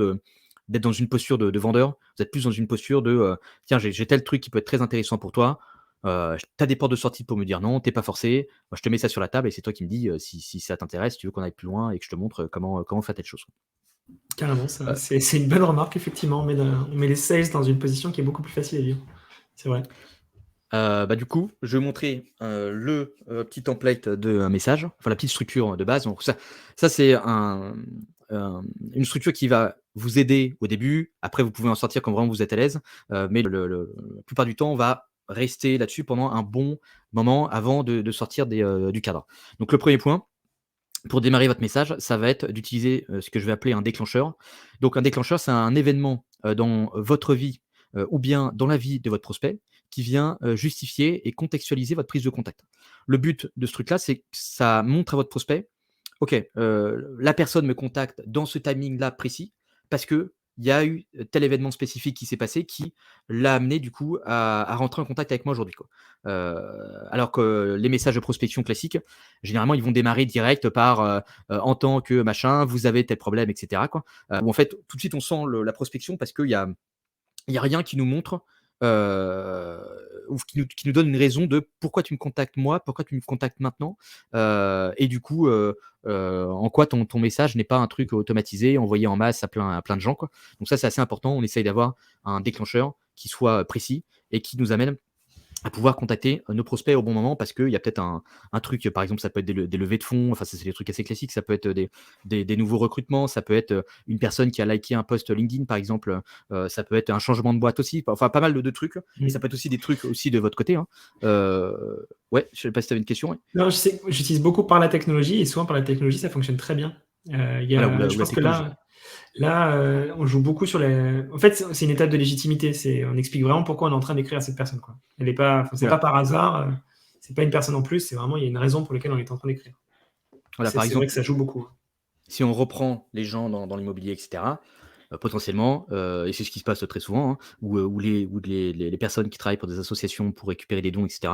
d'être dans une posture de vendeur, vous êtes plus dans une posture de tiens, j'ai tel truc qui peut être très intéressant pour toi. Tu as des portes de sortie pour me dire non, t'es pas forcé. Moi, je te mets ça sur la table et c'est toi qui me dis si ça t'intéresse, si tu veux qu'on aille plus loin et que je te montre comment faire telle chose. Carrément, ça, Euh, c'est une bonne remarque, effectivement. On met les sales dans une position qui est beaucoup plus facile à vivre. C'est vrai. Du coup, je vais vous montrer le petit template de message, enfin la petite structure de base. Donc ça c'est une structure qui va vous aider au début. Après, vous pouvez en sortir quand vraiment vous êtes à l'aise. Mais la plupart du temps, on va rester là-dessus pendant un bon moment avant de sortir du cadre. Donc le premier point, pour démarrer votre message, ça va être d'utiliser ce que je vais appeler un déclencheur. Donc un déclencheur, c'est un événement dans votre vie ou bien dans la vie de votre prospect qui vient justifier et contextualiser votre prise de contact. Le but de ce truc-là, c'est que ça montre à votre prospect, OK, la personne me contacte dans ce timing-là précis parce qu'il y a eu tel événement spécifique qui s'est passé qui l'a amené du coup à rentrer en contact avec moi aujourd'hui, quoi. Alors que les messages de prospection classiques, généralement, ils vont démarrer direct par, «En tant que machin, vous avez tel problème» et cetera, quoi. Où en fait, tout de suite, on sent la prospection parce qu'il y a rien qui nous montre, heu, ou qui nous donne une raison de pourquoi tu me contactes moi, pourquoi tu me contactes maintenant, et du coup, en quoi ton message n'est pas un truc automatisé, envoyé en masse à plein de gens, quoi. Donc ça, c'est assez important. On essaye d'avoir un déclencheur qui soit précis et qui nous amène à pouvoir contacter nos prospects au bon moment parce qu'il y a peut-être un truc, par exemple, ça peut être des levées de fonds, enfin, ça, c'est des trucs assez classiques, ça peut être des nouveaux recrutements, ça peut être une personne qui a liké un post LinkedIn, par exemple, ça peut être un changement de boîte aussi, enfin, pas mal de trucs, et ça peut être aussi des trucs aussi de votre côté, hein. Ouais, je sais pas si tu avais une question. Ouais. Non, je sais, j'utilise beaucoup par la technologie et souvent par la technologie, ça fonctionne très bien. Voilà, ou Je la pense que technologie. on joue beaucoup sur les. En fait, c'est une étape de légitimité. On explique vraiment pourquoi on est en train d'écrire à cette personne, quoi. Elle est pas, enfin, c'est pas Voilà. par hasard. C'est pas une personne en plus. C'est vraiment, il y a une raison pour laquelle on est en train d'écrire. Voilà, par C'est vrai que exemple, ça joue beaucoup. si on reprend les gens dans l'immobilier, etc., potentiellement, et c'est ce qui se passe très souvent, hein, où les personnes qui travaillent pour des associations pour récupérer des dons, etc.,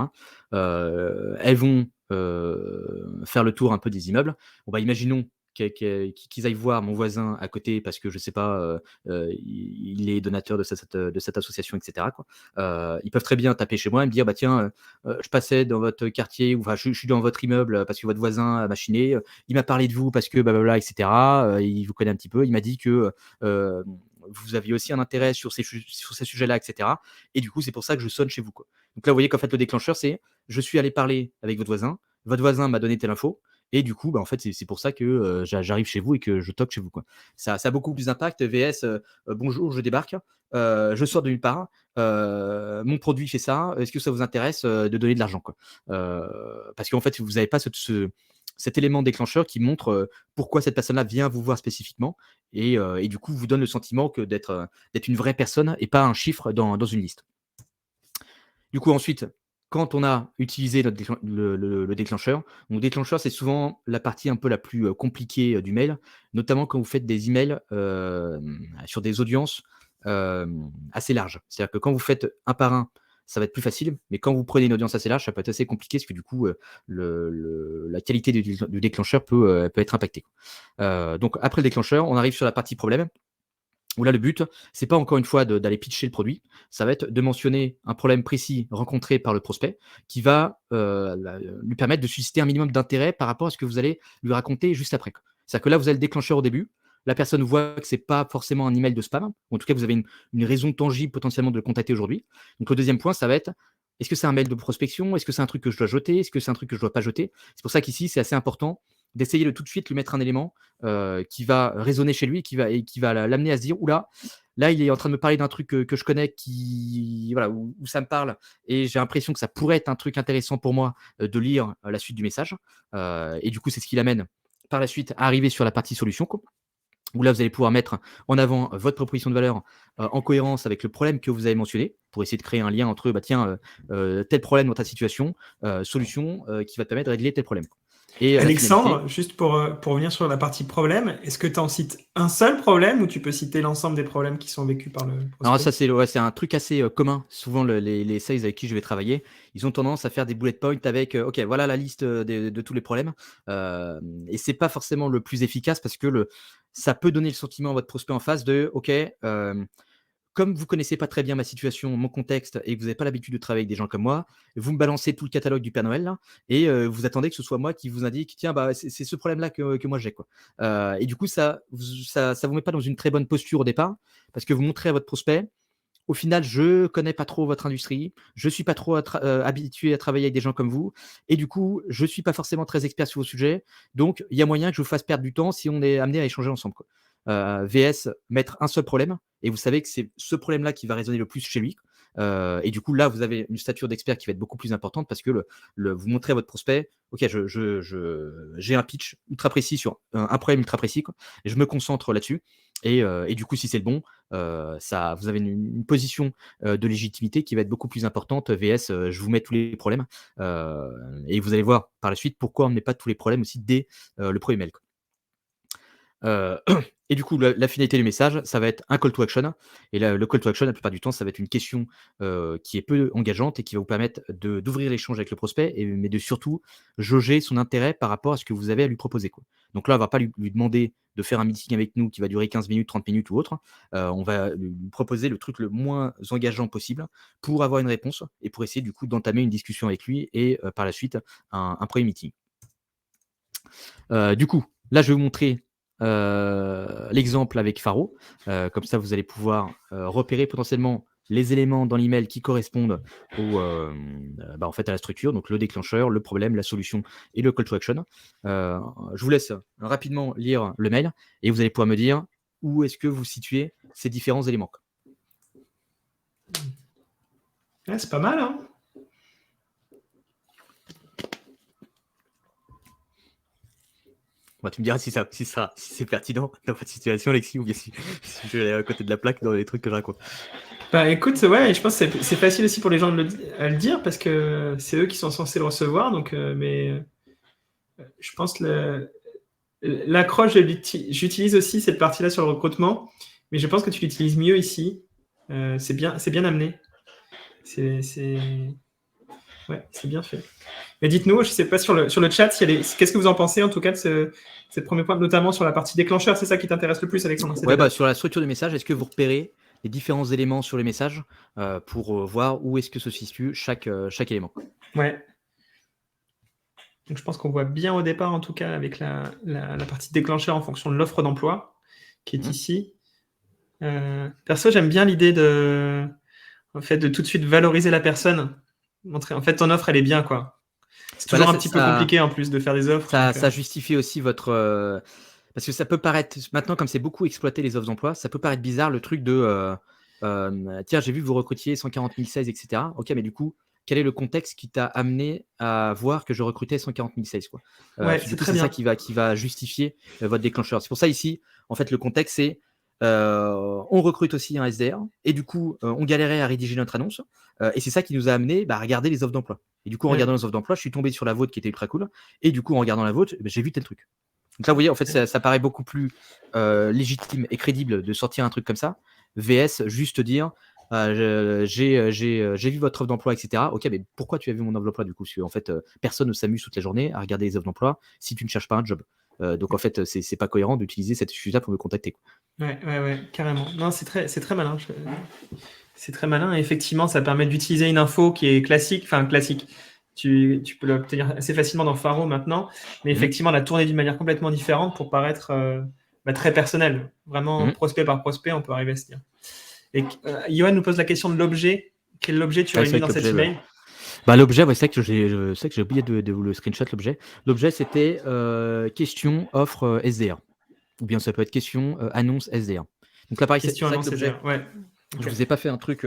elles vont faire le tour un peu des immeubles. Bon, bah, imaginons qu'ils aillent voir mon voisin à côté parce que je sais pas, il est donateur de cette association, etc., quoi. Ils peuvent très bien taper chez moi et me dire, bah tiens, je passais dans votre quartier, ou enfin, je suis dans votre immeuble parce que votre voisin a machiné. Il m'a parlé de vous parce que blablabla, et cetera. Il vous connaît un petit peu. Il m'a dit que vous aviez aussi un intérêt sur ces sujets-là, et cetera. Et du coup, c'est pour ça que je sonne chez vous, quoi. Donc là, vous voyez qu'en fait, le déclencheur, c'est je suis allé parler avec votre voisin m'a donné telle info, et du coup, bah, en fait, c'est pour ça que j'arrive chez vous et que je toque chez vous, quoi. Ça a beaucoup plus d'impact. VS, bonjour, je débarque, je sors de nulle part, mon produit fait ça, est-ce que ça vous intéresse de donner de l'argent, quoi. Parce qu'en fait, vous n'avez pas cet élément déclencheur qui montre pourquoi cette personne-là vient vous voir spécifiquement, et du coup vous donne le sentiment d'être une vraie personne et pas un chiffre dans une liste. Du coup, ensuite, quand on a utilisé le déclencheur, donc déclencheur, c'est souvent la partie un peu la plus compliquée du mail, notamment quand vous faites des emails sur des audiences assez larges. C'est-à-dire que quand vous faites un par un, ça va être plus facile, mais quand vous prenez une audience assez large, ça peut être assez compliqué parce que du coup, la qualité du déclencheur peut être impactée. Donc après le déclencheur, on arrive sur la partie problème, où là, le but, c'est pas encore une fois d'aller pitcher le produit, ça va être de mentionner un problème précis rencontré par le prospect qui va lui permettre de susciter un minimum d'intérêt par rapport à ce que vous allez lui raconter juste après, quoi. C'est-à-dire que là, vous avez le déclencheur au début, la personne voit que c'est pas forcément un email de spam, ou en tout cas, vous avez une raison tangible potentiellement de le contacter aujourd'hui. Donc le deuxième point, ça va être, est-ce que c'est un mail de prospection? Est-ce que c'est un truc que je dois jeter? Est-ce que c'est un truc que je dois pas jeter? C'est pour ça qu'ici, c'est assez important d'essayer de tout de suite lui mettre un élément qui va résonner chez lui, qui va l'amener à se dire: «Ouh là, il est en train de me parler d'un truc que je connais, voilà, où ça me parle, et j'ai l'impression que ça pourrait être un truc intéressant pour moi de lire la suite du message». Et du coup, c'est ce qui l'amène par la suite à arriver sur la partie solution, quoi, où là, vous allez pouvoir mettre en avant votre proposition de valeur en cohérence avec le problème que vous avez mentionné, pour essayer de créer un lien entre, bah tiens, tel problème dans ta situation, solution qui va te permettre de régler tel problème. Et la finalité, Alexandre, juste pour revenir sur la partie problème, est-ce que tu en cites un seul problème ou tu peux citer l'ensemble des problèmes qui sont vécus par le alors prospect? ça c'est un truc assez, commun. Souvent les sales avec qui je vais travailler, ils ont tendance à faire des bullet points avec, OK, voilà la liste, de tous les problèmes. Et c'est pas forcément le plus efficace parce que ça peut donner le sentiment à votre prospect en face de: «OK, comme vous connaissez pas très bien ma situation, mon contexte et que vous avez pas l'habitude de travailler avec des gens comme moi, vous me balancez tout le catalogue du Père Noël là et vous attendez que ce soit moi qui vous indique: "Tiens, bah, c'est ce problème-là que moi j'ai", quoi. Et du coup ça vous met pas dans une très bonne posture au départ parce que vous montrez à votre prospect: «Au final, je connais pas trop votre industrie, je suis pas trop habitué à travailler avec des gens comme vous et du coup, je suis pas forcément très expert sur vos sujets, donc il y a moyen que je vous fasse perdre du temps si on est amené à échanger ensemble, quoi». VS mettre un seul problème et vous savez que c'est ce problème-là qui va résonner le plus chez lui. Et du coup, là, vous avez une stature d'expert qui va être beaucoup plus importante parce que vous montrez à votre prospect: «OK, j'ai un pitch ultra précis sur un problème ultra précis, quoi, et je me concentre là-dessus». Et du coup, si c'est le bon, ça vous avez une position, de légitimité qui va être beaucoup plus importante, VS, je vous mets tous les problèmes. Et vous allez voir par la suite pourquoi on ne met pas tous les problèmes aussi dès, le premier mail, quoi. Heu et du coup, la finalité du message, ça va être un call to action et le call to action, la plupart du temps, ça va être une question, qui est peu engageante et qui va vous permettre d'ouvrir l'échange avec le prospect mais de surtout jauger son intérêt par rapport à ce que vous avez à lui proposer, quoi. Donc là, on va pas lui demander de faire un meeting avec nous qui va durer 15 minutes, 30 minutes ou autre. On va lui proposer le truc le moins engageant possible pour avoir une réponse et pour essayer du coup d'entamer une discussion avec lui et par la suite un 1er meeting. Du coup, là, je vais vous montrer, l'exemple avec Faro. Comme ça, vous allez pouvoir, repérer potentiellement les éléments dans l'email qui correspondent en fait, à la structure, donc le déclencheur, le problème, la solution et le call to action. Je vous laisse rapidement lire le mail et vous allez pouvoir me dire où est-ce que vous situez ces différents éléments. Ouais, c'est pas mal, hein? Bah, tu me diras si c'est pertinent dans votre situation, Alexis, ou bien si je vais aller à côté de la plaque dans les trucs que je raconte. Bah écoute, ouais, je pense que c'est facile aussi pour les gens à le dire parce que c'est eux qui sont censés le recevoir. Donc, je pense que l'accroche, j'utilise aussi cette partie-là sur le recrutement, mais je pense que tu l'utilises mieux ici. C'est bien amené. Ouais, c'est bien fait. Mais dites-nous, je ne sais pas sur le chat, qu'est-ce que vous en pensez en tout cas de ces premiers points, notamment sur la partie déclencheur. C'est ça qui t'intéresse le plus, Alexandre? Ouais, sur la structure du message, est-ce que vous repérez les différents éléments sur les messages pour voir où est-ce que se situe chaque élément? Ouais. Donc je pense qu'on voit bien au départ, en tout cas, avec la partie déclencheur en fonction de l'offre d'emploi qui est ici. Perso, j'aime bien l'idée de tout de suite valoriser la personne. Montrer, en fait, ton offre, elle est bien, quoi. C'est toujours un petit peu compliqué en plus de faire des offres. Ça justifie aussi votre. Parce que ça peut paraître, maintenant, comme c'est beaucoup exploité les offres d'emploi, ça peut paraître bizarre le truc de tiens, j'ai vu que vous recrutiez 140 000 sales, etc. Ok, mais du coup, quel est le contexte qui t'a amené à voir que je recrutais 140 000 sales, quoi. Ouais, Du c'est coup, très c'est ça bien. qui va justifier votre déclencheur. C'est pour ça ici, en fait, le contexte, c'est on recrute aussi un SDR et du coup, on galérait à rédiger notre annonce et c'est ça qui nous a amené à regarder les offres d'emploi. Et du coup, en Ouais. regardant les offres d'emploi, je suis tombé sur la vôtre qui était ultra cool et du coup, en regardant la vôtre, j'ai vu tel truc. Donc là, vous voyez, en fait, ça paraît beaucoup plus légitime et crédible de sortir un truc comme ça, VS juste dire j'ai vu votre offre d'emploi, etc. Ok, mais pourquoi tu as vu mon offre d'emploi du coup? Parce qu'en fait, personne ne s'amuse toute la journée à regarder les offres d'emploi si tu ne cherches pas un job. Donc en fait, c'est pas cohérent d'utiliser cette excuse-là pour me contacter, quoi. Ouais, carrément. Non, c'est très malin. C'est très malin. Et effectivement, ça permet d'utiliser une info qui est classique. Enfin, classique. Tu peux l'obtenir assez facilement dans Faro maintenant. Mais effectivement, la tourner d'une manière complètement différente pour paraître très personnel. Vraiment, prospect par prospect, on peut arriver à se dire. Et Johan nous pose la question de l'objet. Quel objet tu aurais mis dans cet email? L'objet, ouais, c'est vrai que j'ai oublié de vous le screenshot, l'objet. L'objet, c'était question, offre SDR. Ou bien ça peut être question, annonce SDR. Donc là, pareil, c'est Question vrai que annonce l'objet, SDR. Ouais. je vous ai pas fait un truc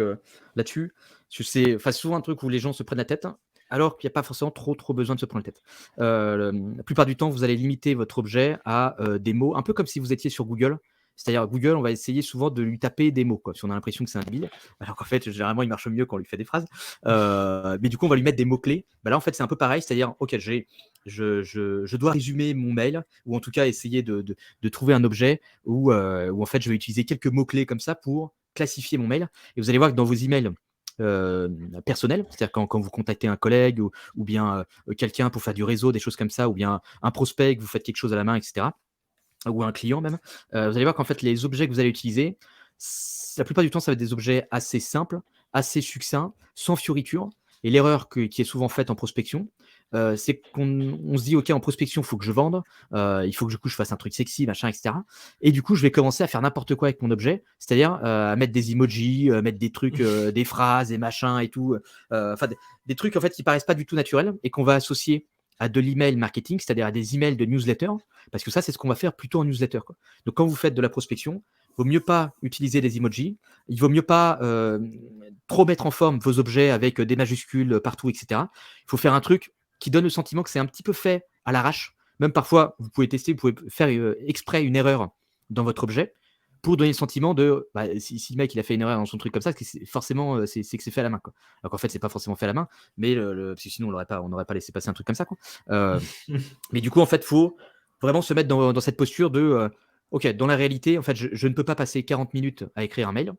là-dessus. Parce que c'est souvent un truc où les gens se prennent la tête, alors qu'il n'y a pas forcément trop besoin de se prendre la tête. La plupart du temps, vous allez limiter votre objet à des mots, un peu comme si vous étiez sur Google C'est-à-dire Google, on va essayer souvent de lui taper des mots, quoi, si on a l'impression que c'est un débile, alors qu'en fait, généralement, il marche mieux quand on lui fait des phrases. Mais du coup, on va lui mettre des mots-clés. Bah là, en fait, c'est un peu pareil, c'est-à-dire, ok, je dois résumer mon mail, ou en tout cas essayer de trouver un objet où en fait, je vais utiliser quelques mots-clés comme ça pour classifier mon mail. Et vous allez voir que dans vos emails personnels, c'est-à-dire quand vous contactez un collègue ou bien quelqu'un pour faire du réseau, des choses comme ça, ou bien un prospect, que vous faites quelque chose à la main, etc., ou un client même, vous allez voir qu'en fait, les objets que vous allez utiliser, la plupart du temps, ça va être des objets assez simples, assez succincts, sans fioritures. Et l'erreur qui est souvent faite en prospection, c'est qu'on se dit, OK, en prospection, il faut que je vende, il faut que du coup, je fasse un truc sexy, machin, etc. Et du coup, je vais commencer à faire n'importe quoi avec mon objet, c'est-à-dire à mettre des emojis, mettre des trucs, des phrases, des machins et tout, enfin des trucs en fait qui paraissent pas du tout naturels et qu'on va associer à de l'email marketing, c'est-à-dire à des emails de newsletter, parce que ça, c'est ce qu'on va faire plutôt en newsletter, quoi. Donc, quand vous faites de la prospection, il vaut mieux pas utiliser des emojis, il vaut mieux pas trop mettre en forme vos objets avec des majuscules partout, etc. Il faut faire un truc qui donne le sentiment que c'est un petit peu fait à l'arrache. Même parfois, vous pouvez tester, vous pouvez faire exprès une erreur dans votre objet pour donner le sentiment de si le mec il a fait une erreur dans son truc comme ça, forcément c'est que c'est fait à la main, quoi. Alors qu'en fait c'est pas forcément fait à la main, mais parce que sinon on n'aurait pas laissé passer un truc comme ça, quoi. Mais du coup en fait faut vraiment se mettre dans cette posture de ok, dans la réalité en fait je ne peux pas passer 40 minutes à écrire un mail.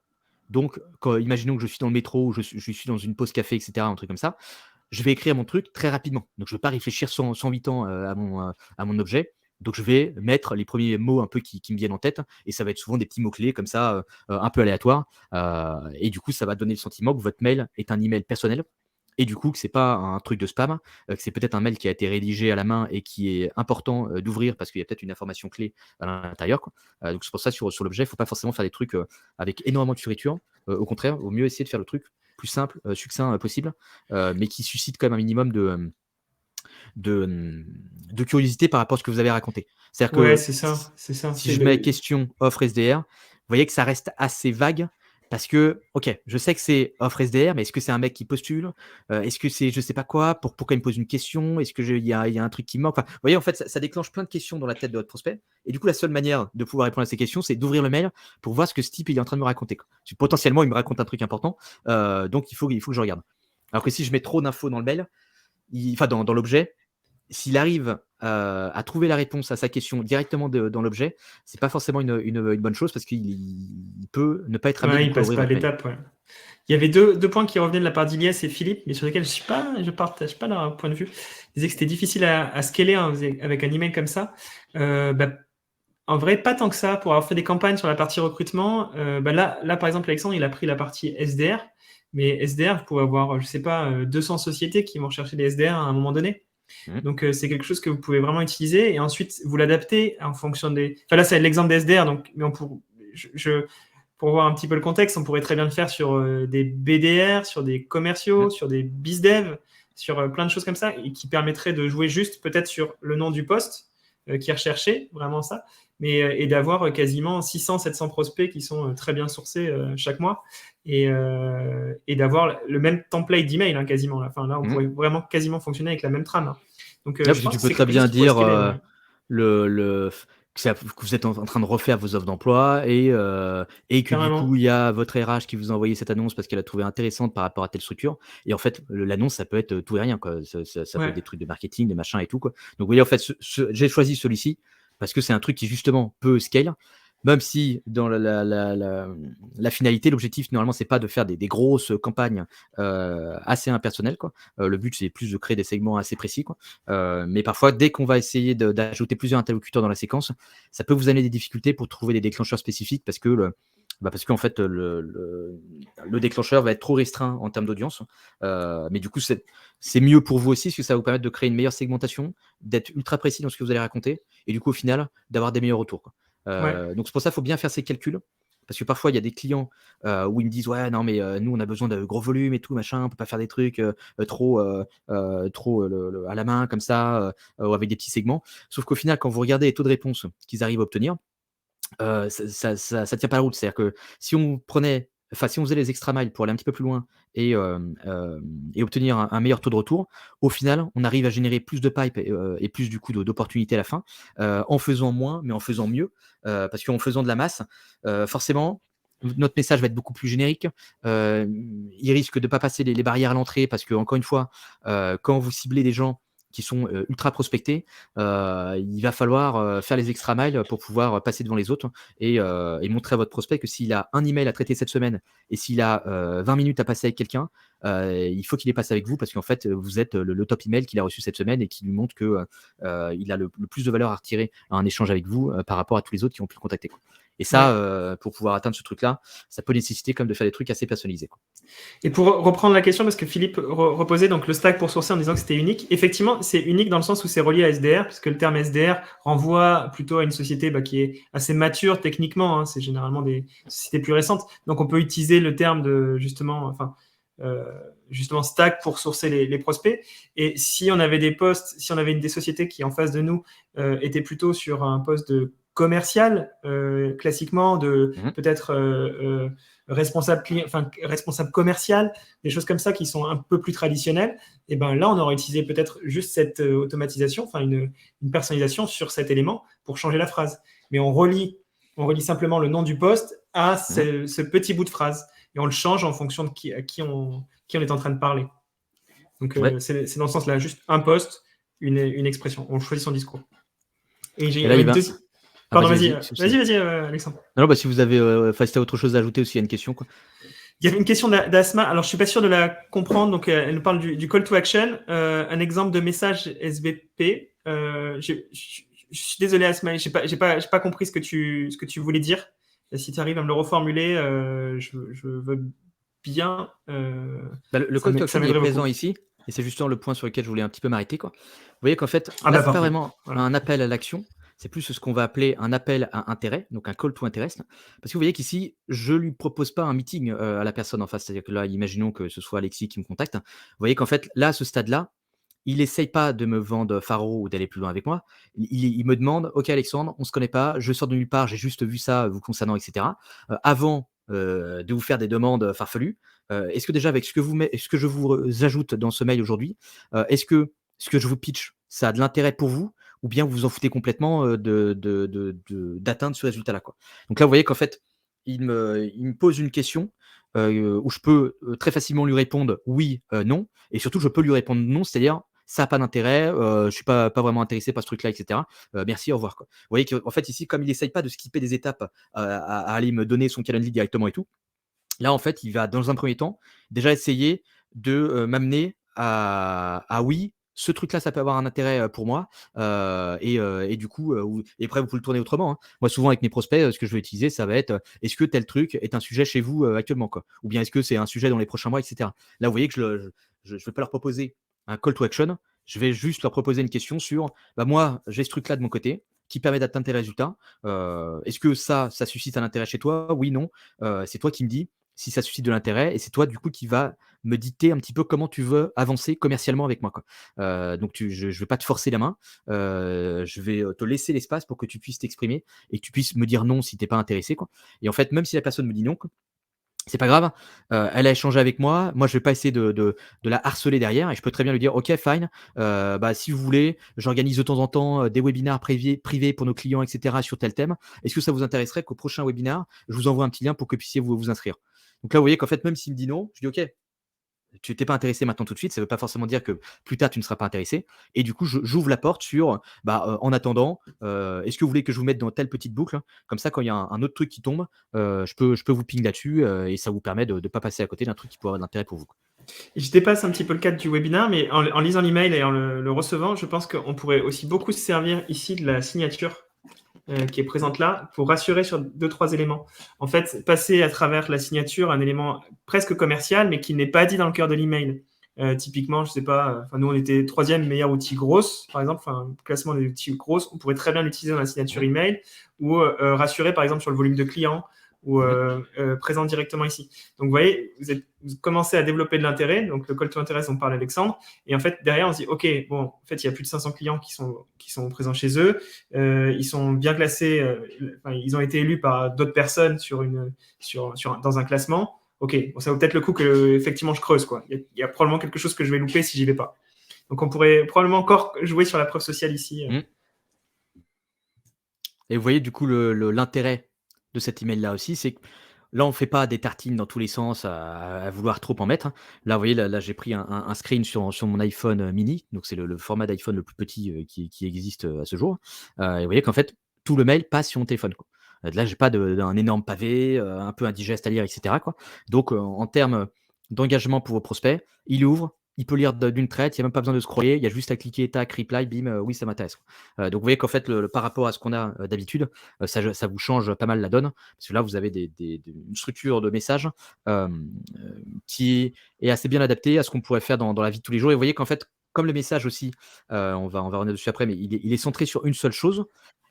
Donc imaginons que je suis dans le métro, je suis dans une pause café, etc., un truc comme ça, je vais écrire mon truc très rapidement. Donc je ne veux pas réfléchir 108 ans à mon objet. Donc je vais mettre les premiers mots un peu qui me viennent en tête, et ça va être souvent des petits mots-clés comme ça, un peu aléatoires. Et du coup, ça va donner le sentiment que votre mail est un email personnel, et du coup que c'est pas un truc de spam, que c'est peut-être un mail qui a été rédigé à la main et qui est important d'ouvrir parce qu'il y a peut-être une information clé à l'intérieur, quoi. Donc c'est pour ça sur l'objet, il ne faut pas forcément faire des trucs avec énormément de fioritures. Au contraire, il vaut mieux essayer de faire le truc plus simple, succinct possible, mais qui suscite quand même un minimum de curiosité par rapport à ce que vous avez raconté. C'est-à-dire Ouais, que c'est ça, c'est ça. si je mets question offre SDR, vous voyez que ça reste assez vague parce que, ok, je sais que c'est offre SDR, mais est-ce que c'est un mec qui postule? Est-ce que c'est je sais pas quoi? Pourquoi il me pose une question? Est-ce qu'il y a un truc qui me manque? Enfin, vous voyez, en fait, ça déclenche plein de questions dans la tête de votre prospect. Et du coup, la seule manière de pouvoir répondre à ces questions, c'est d'ouvrir le mail pour voir ce que ce type il est en train de me raconter, quoi. Potentiellement, il me raconte un truc important, donc il faut que je regarde. Alors que si je mets trop d'infos dans le mail, enfin dans l'objet, s'il arrive à trouver la réponse à sa question directement dans l'objet, c'est pas forcément une bonne chose parce qu'il peut ne pas être amené Ouais, du il coup à passe ouvrir pas à votre mail. l'étape, ouais. Il y avait deux points qui revenaient de la part d'Ilias et Philippe, mais sur lesquels je partage pas leur point de vue. Ils disaient que c'était difficile à scaler avec un email comme ça. Bah, en vrai, pas tant que ça. Pour avoir fait des campagnes sur la partie recrutement, bah là, par exemple, Alexandre, il a pris la partie SDR. Mais SDR, vous pouvez avoir, je sais pas, 200 sociétés qui vont chercher des SDR à un moment donné. Donc, c'est quelque chose que vous pouvez vraiment utiliser. Et ensuite, vous l'adaptez en fonction des... Enfin, là, c'est l'exemple des SDR. Donc, mais pour voir un petit peu le contexte, on pourrait très bien le faire sur des BDR, sur des commerciaux, sur des BizDev, sur plein de choses comme ça, et qui permettraient de jouer juste peut-être sur le nom du poste qui est recherché, vraiment ça, mais, et d'avoir quasiment 600, 700 prospects qui sont très bien sourcés chaque mois, et d'avoir le même template d'email hein, quasiment. Enfin, là, on pourrait vraiment quasiment fonctionner avec la même trame. Hein. Donc, je Parce que pense tu que peux c'est très quelque chose bien qui pourrait dire scaler. Ouais. que vous êtes en train de refaire vos offres d'emploi et que du coup, Carrément. il y a votre RH qui vous a envoyé cette annonce parce qu'elle a trouvé intéressante par rapport à telle structure. Et en fait, l'annonce, ça peut être tout et rien, quoi. Ça peut Ouais. être des trucs de marketing, des machins et tout, quoi. Donc, vous voyez, en fait, j'ai choisi celui-ci parce que c'est un truc qui, justement, peut scale. Même si dans la finalité, l'objectif, normalement, c'est pas de faire des grosses campagnes assez impersonnelles, quoi. Le but, c'est plus de créer des segments assez précis, quoi. Mais parfois, dès qu'on va essayer d'ajouter plusieurs interlocuteurs dans la séquence, ça peut vous amener des difficultés pour trouver des déclencheurs spécifiques parce que en fait, le déclencheur va être trop restreint en termes d'audience. Mais du coup, c'est mieux pour vous aussi parce que ça va vous permettre de créer une meilleure segmentation, d'être ultra précis dans ce que vous allez raconter et du coup, au final, d'avoir des meilleurs retours, quoi. Ouais. Donc, c'est pour ça qu'il faut bien faire ces calculs. Parce que parfois, il y a des clients où ils me disent ouais, non, mais nous, on a besoin de gros volumes et tout, machin, on peut pas faire des trucs trop à la main comme ça, ou avec des petits segments. Sauf qu'au final, quand vous regardez les taux de réponse qu'ils arrivent à obtenir, ça tient pas la route. C'est-à-dire que si on prenait enfin, si on faisait les extra miles pour aller un petit peu plus loin et obtenir un meilleur taux de retour, au final, on arrive à générer plus de pipe et plus du coup d'opportunités à la fin, en faisant moins, mais en faisant mieux. Parce qu'en faisant de la masse, forcément, notre message va être beaucoup plus générique. Il risque de ne pas passer les barrières à l'entrée parce que, encore une fois, quand vous ciblez des gens qui sont ultra prospectés, il va falloir faire les extra miles pour pouvoir passer devant les autres et montrer à votre prospect que s'il a un email à traiter cette semaine et s'il a 20 minutes à passer avec quelqu'un, il faut qu'il les passe avec vous parce qu'en fait, vous êtes le top email qu'il a reçu cette semaine et qui lui montre que il a le plus de valeur à retirer à un échange avec vous par rapport à tous les autres qui ont pu le contacter, quoi. Et ça, pour pouvoir atteindre ce truc-là, ça peut nécessiter quand même de faire des trucs assez personnalisés, quoi. Et pour reprendre la question, parce que Philippe reposait donc le stack pour sourcer en disant que c'était unique, effectivement, c'est unique dans le sens où c'est relié à SDR, puisque le terme SDR renvoie plutôt à une société qui est assez mature techniquement, c'est généralement des sociétés plus récentes. Donc on peut utiliser le terme de justement stack pour sourcer les prospects. Et si on avait des postes, si on avait des sociétés qui en face de nous étaient plutôt sur un poste de commercial, classiquement, de peut-être responsable commercial, des choses comme ça qui sont un peu plus traditionnelles, et ben là on aurait utilisé peut-être juste cette automatisation, une personnalisation sur cet élément pour changer la phrase. Mais on relie simplement le nom du poste à ce petit bout de phrase et on le change en fonction de qui on est en train de parler. Donc c'est dans ce sens-là, juste un poste, une expression. On choisit son discours. Et j'ai Pardon, vas-y, Alexandre. Non, si vous avez, si tu as autre chose à ajouter aussi, il y a une question, quoi. Il y avait une question d'Asma, alors je ne suis pas sûr de la comprendre, donc elle nous parle du call to action, un exemple de message SVP. Je suis désolé Asma, je n'ai pas compris ce que tu voulais dire. Et si tu arrives à me le reformuler, je veux bien. Le call to action est présent ici, et c'est justement le point sur lequel je voulais un petit peu m'arrêter, quoi. Vous voyez qu'en fait, là, c'est pas vraiment un appel à l'action, c'est plus ce qu'on va appeler un appel à intérêt, donc un call to interest. Parce que vous voyez qu'ici, je ne lui propose pas un meeting à la personne en face. C'est-à-dire que là, imaginons que ce soit Alexis qui me contacte. Vous voyez qu'en fait, là, à ce stade-là, il n'essaye pas de me vendre Faro ou d'aller plus loin avec moi. Il me demande, OK Alexandre, on ne se connaît pas, je sors de nulle part, j'ai juste vu ça vous concernant, etc. Avant de vous faire des demandes farfelues, est-ce que déjà avec ce que je vous ajoute dans ce mail aujourd'hui, est-ce que ce que je vous pitch, ça a de l'intérêt pour vous ou bien vous vous en foutez complètement d'atteindre ce résultat-là, quoi. Donc là, vous voyez qu'en fait, il me pose une question où je peux très facilement lui répondre oui, non, et surtout je peux lui répondre non, c'est-à-dire ça n'a pas d'intérêt, je suis pas vraiment intéressé par ce truc-là, etc. Merci, au revoir, quoi. Vous voyez qu'en fait ici, comme il essaye pas de skipper des étapes à aller me donner son calendrier directement et tout, là en fait il va dans un premier temps déjà essayer de m'amener à oui, ce truc-là, ça peut avoir un intérêt pour moi. Et du coup, et après, vous pouvez le tourner autrement, hein. Moi, souvent, avec mes prospects, ce que je vais utiliser, ça va être est-ce que tel truc est un sujet chez vous actuellement, quoi. Ou bien est-ce que c'est un sujet dans les prochains mois, etc. Là, vous voyez que je ne vais pas leur proposer un call to action. Je vais juste leur proposer une question sur moi, j'ai ce truc-là de mon côté qui permet d'atteindre tes résultats. Est-ce que ça suscite un intérêt chez toi? Oui, non. C'est toi qui me dis si ça suscite de l'intérêt et c'est toi du coup qui va me dicter un petit peu comment tu veux avancer commercialement avec moi, quoi. Donc je vais pas te forcer la main, je vais te laisser l'espace pour que tu puisses t'exprimer et que tu puisses me dire non si tu es pas intéressé, quoi. Et en fait, même si la personne me dit non, c'est pas grave, elle a échangé avec moi. Moi, je vais pas essayer de la harceler derrière et je peux très bien lui dire: «OK, fine, si vous voulez, j'organise de temps en temps, des webinaires privés pour nos clients et cetera sur tel thème. Est-ce que ça vous intéresserait qu'au prochain webinar, je vous envoie un petit lien pour que vous puissiez vous inscrire?» Donc là, vous voyez qu'en fait, même s'il me dit non, je dis: «OK, tu n'es pas intéressé maintenant tout de suite, ça ne veut pas forcément dire que plus tard tu ne seras pas intéressé». Et du coup, j'ouvre la porte sur en attendant, est-ce que vous voulez que je vous mette dans telle petite boucle? Comme ça, quand il y a un autre truc qui tombe, je peux vous ping là-dessus et ça vous permet de ne pas passer à côté d'un truc qui pourrait avoir de l'intérêt pour vous. Et je dépasse un petit peu le cadre du webinaire, mais en lisant l'email et en le recevant, je pense qu'on pourrait aussi beaucoup se servir ici de la signature qui est présente là pour rassurer sur 2-3 éléments. En fait, passer à travers la signature un élément presque commercial, mais qui n'est pas dit dans le cœur de l'email. Typiquement, je sais pas, nous on était 3e meilleur outil grosse, par exemple, classement des outils grosses, on pourrait très bien l'utiliser dans la signature email ou rassurer par exemple sur le volume de clients ou présents directement ici. Donc, vous voyez, vous commencez à développer de l'intérêt. Donc, le call to interest dont parle Alexandre. Et en fait, derrière, on se dit, OK, bon, en fait, il y a plus de 500 clients qui sont présents chez eux. Ils sont bien classés. Ils ont été élus par d'autres personnes dans un classement. OK, bon, ça vaut peut-être le coup que, effectivement, je creuse, quoi. Il y a probablement quelque chose que je vais louper si j'y vais pas. Donc, on pourrait probablement encore jouer sur la preuve sociale ici. Et vous voyez du coup l'intérêt de cet email-là aussi, c'est que là, on ne fait pas des tartines dans tous les sens à vouloir trop en mettre, hein. Là, vous voyez, là, j'ai pris un screen sur mon iPhone mini, donc c'est le format d'iPhone le plus petit qui existe à ce jour. Et vous voyez qu'en fait, tout le mail passe sur mon téléphone, quoi. Là, j'ai pas d'un énorme pavé, un peu indigeste à lire, etc., quoi. Donc, en termes d'engagement pour vos prospects, il ouvre, il peut lire d'une traite, il n'y a même pas besoin de scroller, il y a juste à cliquer, tac, reply, bim, oui, ça m'intéresse. Donc, vous voyez qu'en fait, par rapport à ce qu'on a d'habitude, ça vous change pas mal la donne, parce que là, vous avez une structure de message qui est assez bien adaptée à ce qu'on pourrait faire dans la vie de tous les jours. Et vous voyez qu'en fait, comme le message aussi, on va revenir dessus après, mais il est centré sur une seule chose.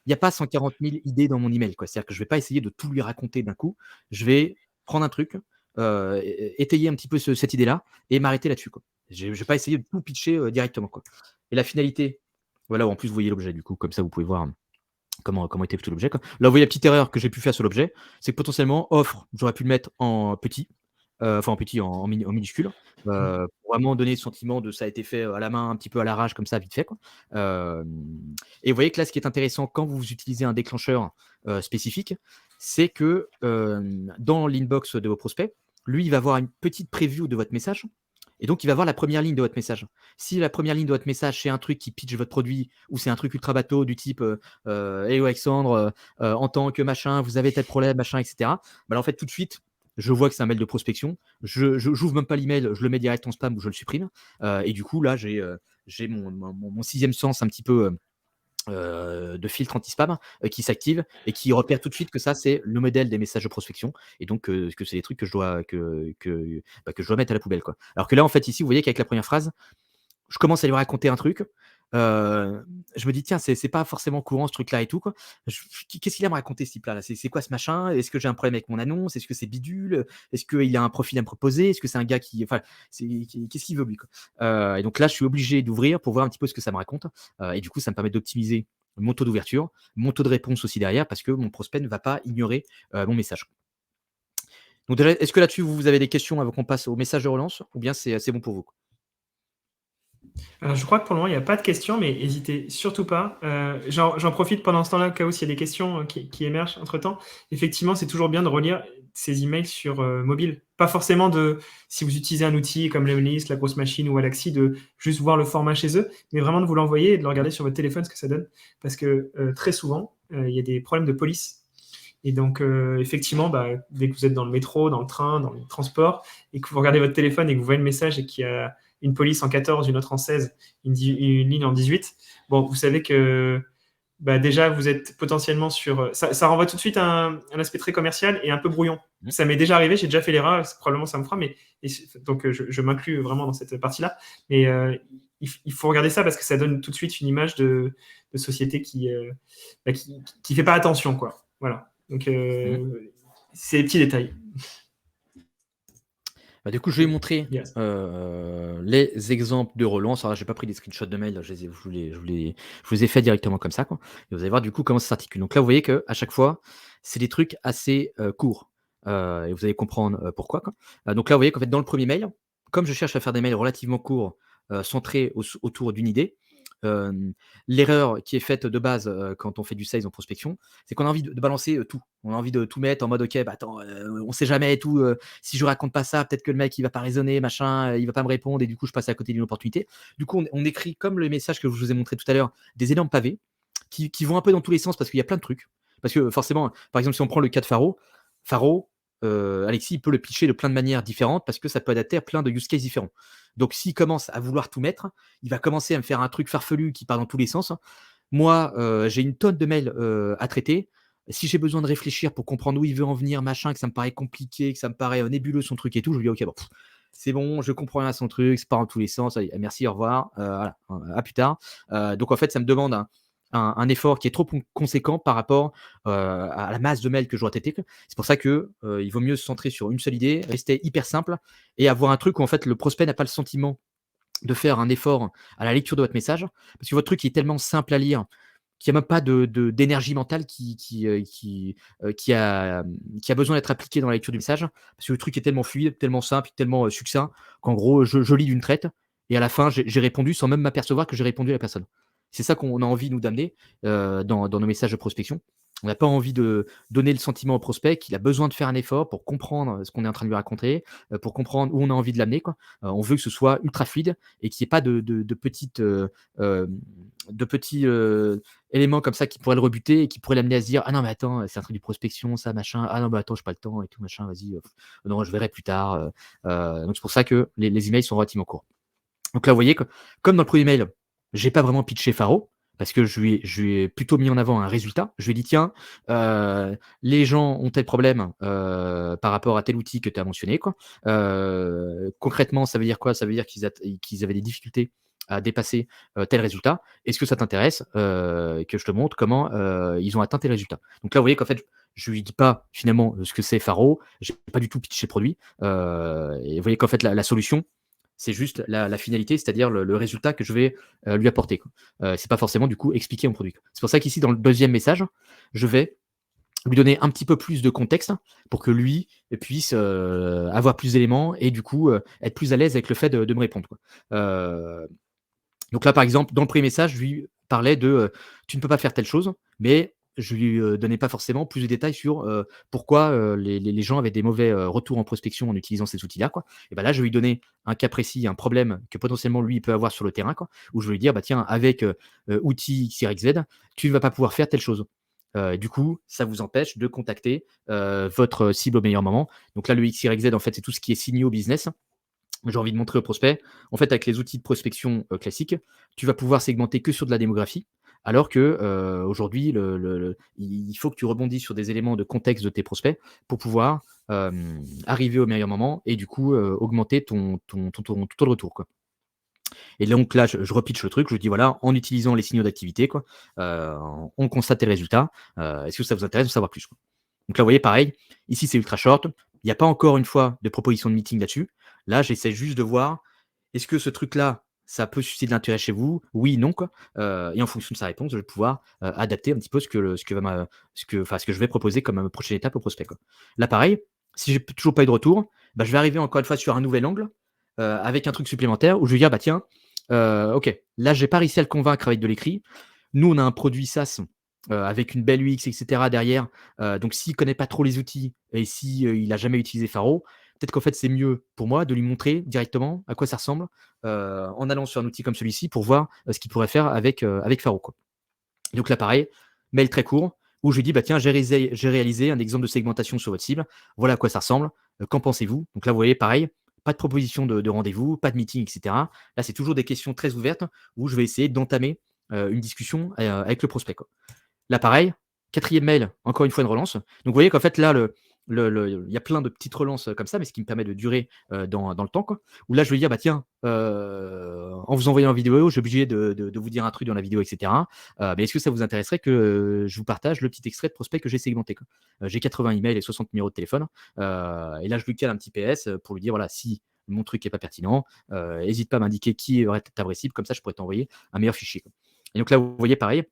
Il n'y a pas 140 000 idées dans mon email, quoi. C'est-à-dire que je ne vais pas essayer de tout lui raconter d'un coup. Je vais prendre un truc, étayer un petit peu cette idée-là et m'arrêter là-dessus, quoi. Je ne vais pas essayer de tout pitcher directement, quoi. Et la finalité, voilà, en plus, vous voyez l'objet, du coup, comme ça, vous pouvez voir comment était plutôt l'objet, quoi. Là, vous voyez la petite erreur que j'ai pu faire sur l'objet, c'est que potentiellement, offre, j'aurais pu le mettre en petit, enfin en petit, en minuscule, pour vraiment donner le sentiment de ça a été fait à la main, un petit peu à l'arrache, comme ça, vite fait, quoi. Et vous voyez que là, ce qui est intéressant quand vous utilisez un déclencheur spécifique, c'est que dans l'inbox de vos prospects, lui, il va avoir une petite preview de votre message. Et donc, il va voir la première ligne de votre message. Si la première ligne de votre message, c'est un truc qui pitch votre produit ou c'est un truc ultra bateau du type Hello Alexandre, en tant que machin, vous avez tel problème, machin, etc. Bah là, en fait, tout de suite, je vois que c'est un mail de prospection. Je n'ouvre même pas l'email, je le mets direct en spam ou je le supprime. Et du coup, là, j'ai mon sixième sens un petit peu de filtre anti-spam qui s'active et qui repère tout de suite que ça, c'est le modèle des messages de prospection et donc que c'est des trucs que je dois, que je dois mettre à la poubelle, quoi. Alors que là, en fait, ici, vous voyez qu'avec la première phrase, je commence à lui raconter un truc. Je me dis, tiens, c'est pas forcément courant ce truc-là et tout, quoi. Qu'est-ce qu'il a à me raconter, ce type-là là? C'est quoi ce machin? Est-ce que j'ai un problème avec mon annonce? Est-ce que c'est bidule? Est-ce qu'il a un profil à me proposer? Est-ce que c'est un gars qui. Enfin, qu'est-ce qu'il veut, lui, quoi? Et donc là, je suis obligé d'ouvrir pour voir un petit peu ce que ça me raconte. Et du coup, ça me permet d'optimiser mon taux d'ouverture, mon taux de réponse aussi derrière, parce que mon prospect ne va pas ignorer mon message. Donc, déjà, est-ce que là-dessus, vous avez des questions avant qu'on passe au message de relance ou bien c'est bon pour vous? Alors, je crois que pour le moment, il n'y a pas de questions, mais n'hésitez surtout pas. J'en profite pendant ce temps-là, au cas où s'il y a des questions qui émergent entre-temps. Effectivement, c'est toujours bien de relire ces emails sur mobile. Pas forcément si vous utilisez un outil comme Lemlist, La Grosse Machine ou Alaxi, de juste voir le format chez eux, mais vraiment de vous l'envoyer et de le regarder sur votre téléphone, ce que ça donne. Parce que très souvent, il y a des problèmes de police. Et donc, effectivement, dès que vous êtes dans le métro, dans le train, dans le transport, et que vous regardez votre téléphone et que vous voyez le message et qu'il y a une police en 14, une autre en 16, une ligne en 18, bon, vous savez que déjà, vous êtes potentiellement sur. Ça renvoie tout de suite un aspect très commercial et un peu brouillon. Ça m'est déjà arrivé, j'ai déjà fait l'erreur, probablement ça me fera, mais donc je m'inclus vraiment dans cette partie-là. Mais il faut regarder ça parce que ça donne tout de suite une image de société qui fait pas attention, quoi. Voilà. Donc, c'est les petits détails. Du coup, je vais montrer Yes. les exemples de relance. Alors là, j'ai pas pris des screenshots de mails, je vous les ai fait directement comme ça, quoi. Et vous allez voir du coup comment ça s'articule. Donc là, vous voyez qu'à chaque fois, c'est des trucs assez courts. Et vous allez comprendre pourquoi, quoi. Donc là, vous voyez qu'en fait, dans le premier mail, comme je cherche à faire des mails relativement courts, centrés autour d'une idée, l'erreur qui est faite de base quand on fait du sales en prospection, c'est qu'on a envie de balancer tout. On a envie de tout mettre en mode ok, attends, on sait jamais et tout. Si je raconte pas ça, peut-être que le mec il va pas raisonner, machin, il va pas me répondre et du coup je passe à côté d'une opportunité. Du coup, on écrit comme le message que je vous ai montré tout à l'heure, des énormes pavés qui vont un peu dans tous les sens parce qu'il y a plein de trucs. Parce que forcément, par exemple, si on prend le cas de Faro, Alexis il peut le pitcher de plein de manières différentes parce que ça peut adapter à plein de use cases différents. Donc s'il commence à vouloir tout mettre, il va commencer à me faire un truc farfelu qui part dans tous les sens. Moi, j'ai une tonne de mails à traiter. Si j'ai besoin de réfléchir pour comprendre où il veut en venir, machin, que ça me paraît compliqué, que ça me paraît nébuleux son truc et tout, je lui dis ok, bon, c'est bon, je comprends rien à son truc, c'est part dans tous les sens, allez, merci, au revoir, voilà, à plus tard. Donc en fait, ça me demande un effort qui est trop conséquent par rapport à la masse de mails que je dois traiter. C'est pour ça que il vaut mieux se centrer sur une seule idée, rester hyper simple et avoir un truc où en fait le prospect n'a pas le sentiment de faire un effort à la lecture de votre message, parce que votre truc est tellement simple à lire qu'il n'y a même pas d'énergie mentale qui a besoin d'être appliquée dans la lecture du message, parce que le truc est tellement fluide, tellement simple, tellement succinct, qu'en gros, je lis d'une traite, et à la fin, j'ai répondu sans même m'apercevoir que j'ai répondu à la personne. C'est ça qu'on a envie, nous, d'amener dans nos messages de prospection. On n'a pas envie de donner le sentiment au prospect qu'il a besoin de faire un effort pour comprendre ce qu'on est en train de lui raconter, pour comprendre où on a envie de l'amener, quoi. On veut que ce soit ultra fluide et qu'il n'y ait pas de petits éléments comme ça qui pourraient le rebuter et qui pourraient l'amener à se dire: «Ah non, mais attends, c'est un truc de prospection ça, machin. Ah non, bah attends, j'ai pas le temps et tout machin, vas-y, non, je verrai plus tard», donc c'est pour ça que les emails sont relativement courts. Donc là, vous voyez que comme dans le premier mail, j'ai pas vraiment pitché Faro parce que je lui ai plutôt mis en avant un résultat. Je lui ai dit: «Tiens, les gens ont tel problème, par rapport à tel outil que tu as mentionné, quoi. Concrètement, ça veut dire quoi? Ça veut dire qu'ils avaient des difficultés à dépasser, tel résultat. Est-ce que ça t'intéresse, que je te montre comment, ils ont atteint tel résultat?» Donc là, vous voyez qu'en fait, je lui dis pas finalement, ce que c'est Faro. J'ai pas du tout pitché le produit, et vous voyez qu'en fait la solution, c'est juste la finalité, c'est-à-dire le résultat que je vais lui apporter, quoi. C'est pas forcément du coup expliquer mon produit. C'est pour ça qu'ici dans le deuxième message, je vais lui donner un petit peu plus de contexte pour que lui puisse avoir plus d'éléments et du coup être plus à l'aise avec le fait de me répondre, quoi. Donc là, par exemple, dans le premier message, je lui parlais de tu ne peux pas faire telle chose, mais je lui donnais pas forcément plus de détails sur pourquoi les gens avaient des mauvais retours en prospection en utilisant ces outils-là, quoi. Et ben là, je vais lui donner un cas précis, un problème que potentiellement lui il peut avoir sur le terrain, quoi, où je vais lui dire: «Bah tiens, avec outil X, Y, Z, tu ne vas pas pouvoir faire telle chose. Du coup, ça vous empêche de contacter votre cible au meilleur moment». Donc là, le X, Y, Z, en fait, c'est tout ce qui est signaux business. J'ai envie de montrer au prospect, en fait, avec les outils de prospection classiques, tu vas pouvoir segmenter que sur de la démographie, alors que aujourd'hui, il faut que tu rebondisses sur des éléments de contexte de tes prospects pour pouvoir arriver au meilleur moment et du coup augmenter ton taux de retour, quoi. Et donc là, je repitch le truc, je dis voilà, en utilisant les signaux d'activité, quoi, on constate tes résultats. Est-ce que ça vous intéresse de savoir plus, quoi? Donc là, vous voyez, pareil, ici c'est ultra short. Il n'y a pas encore une fois de proposition de meeting là-dessus. Là, j'essaie juste de voir, est-ce que ce truc-là, ça peut susciter de l'intérêt chez vous? Oui, non, quoi. Et en fonction de sa réponse, je vais pouvoir adapter un petit peu ce que je vais proposer comme prochaine étape au prospect, quoi. Là, pareil, si j'ai toujours pas eu de retour, bah, je vais arriver encore une fois sur un nouvel angle avec un truc supplémentaire où je vais dire, bah tiens, ok, là, j'ai pas réussi à le convaincre avec de l'écrit. Nous, on a un produit SaaS avec une belle UX, etc. derrière. Donc, s'il connaît pas trop les outils et si il a jamais utilisé Faro, peut-être qu'en fait, c'est mieux pour moi de lui montrer directement à quoi ça ressemble en allant sur un outil comme celui-ci pour voir ce qu'il pourrait faire avec Faro, quoi. Donc là, pareil, mail très court où je lui dis, bah tiens, j'ai réalisé un exemple de segmentation sur votre cible. Voilà à quoi ça ressemble. Qu'en pensez-vous? Donc là, vous voyez, pareil, pas de proposition de rendez-vous, pas de meeting, etc. Là, c'est toujours des questions très ouvertes où je vais essayer d'entamer une discussion avec le prospect, quoi. Là, pareil, quatrième mail, encore une fois une relance. Donc vous voyez qu'en fait là, il y a plein de petites relances comme ça, mais ce qui me permet de durer dans le temps, quoi. Où là, je vais dire, bah tiens, en vous envoyant une vidéo, j'ai obligé de vous dire un truc dans la vidéo, etc. Mais est-ce que ça vous intéresserait que je vous partage le petit extrait de prospect que j'ai segmenté, quoi. J'ai 80 emails et 60 numéros de téléphone. Et là, je lui cale un petit PS pour lui dire, voilà, si mon truc n'est pas pertinent, n'hésite pas à m'indiquer qui aurait ta vraie cible, comme ça je pourrais t'envoyer un meilleur fichier, quoi. Et donc là, vous voyez pareil,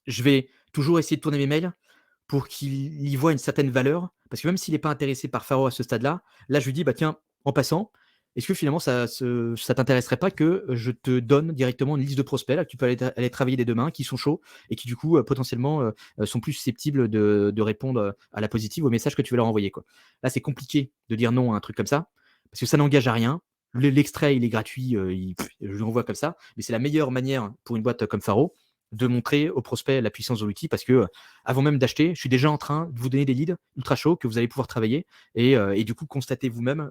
je vais toujours essayer de tourner mes mails pour qu'il y voit une certaine valeur. Parce que même s'il n'est pas intéressé par Faro à ce stade-là, là, je lui dis, bah tiens, en passant, est-ce que finalement ça t'intéresserait pas que je te donne directement une liste de prospects là, que tu peux aller travailler dès demain, qui sont chauds et qui du coup potentiellement sont plus susceptibles de répondre à la positive au message que tu veux leur envoyer, quoi. Là, c'est compliqué de dire non à un truc comme ça parce que ça n'engage à rien. L'extrait, il est gratuit, je l'envoie comme ça, mais c'est la meilleure manière pour une boîte comme Faro de montrer aux prospects la puissance de l'outil parce que avant même d'acheter, je suis déjà en train de vous donner des leads ultra chauds que vous allez pouvoir travailler et du coup constater vous-même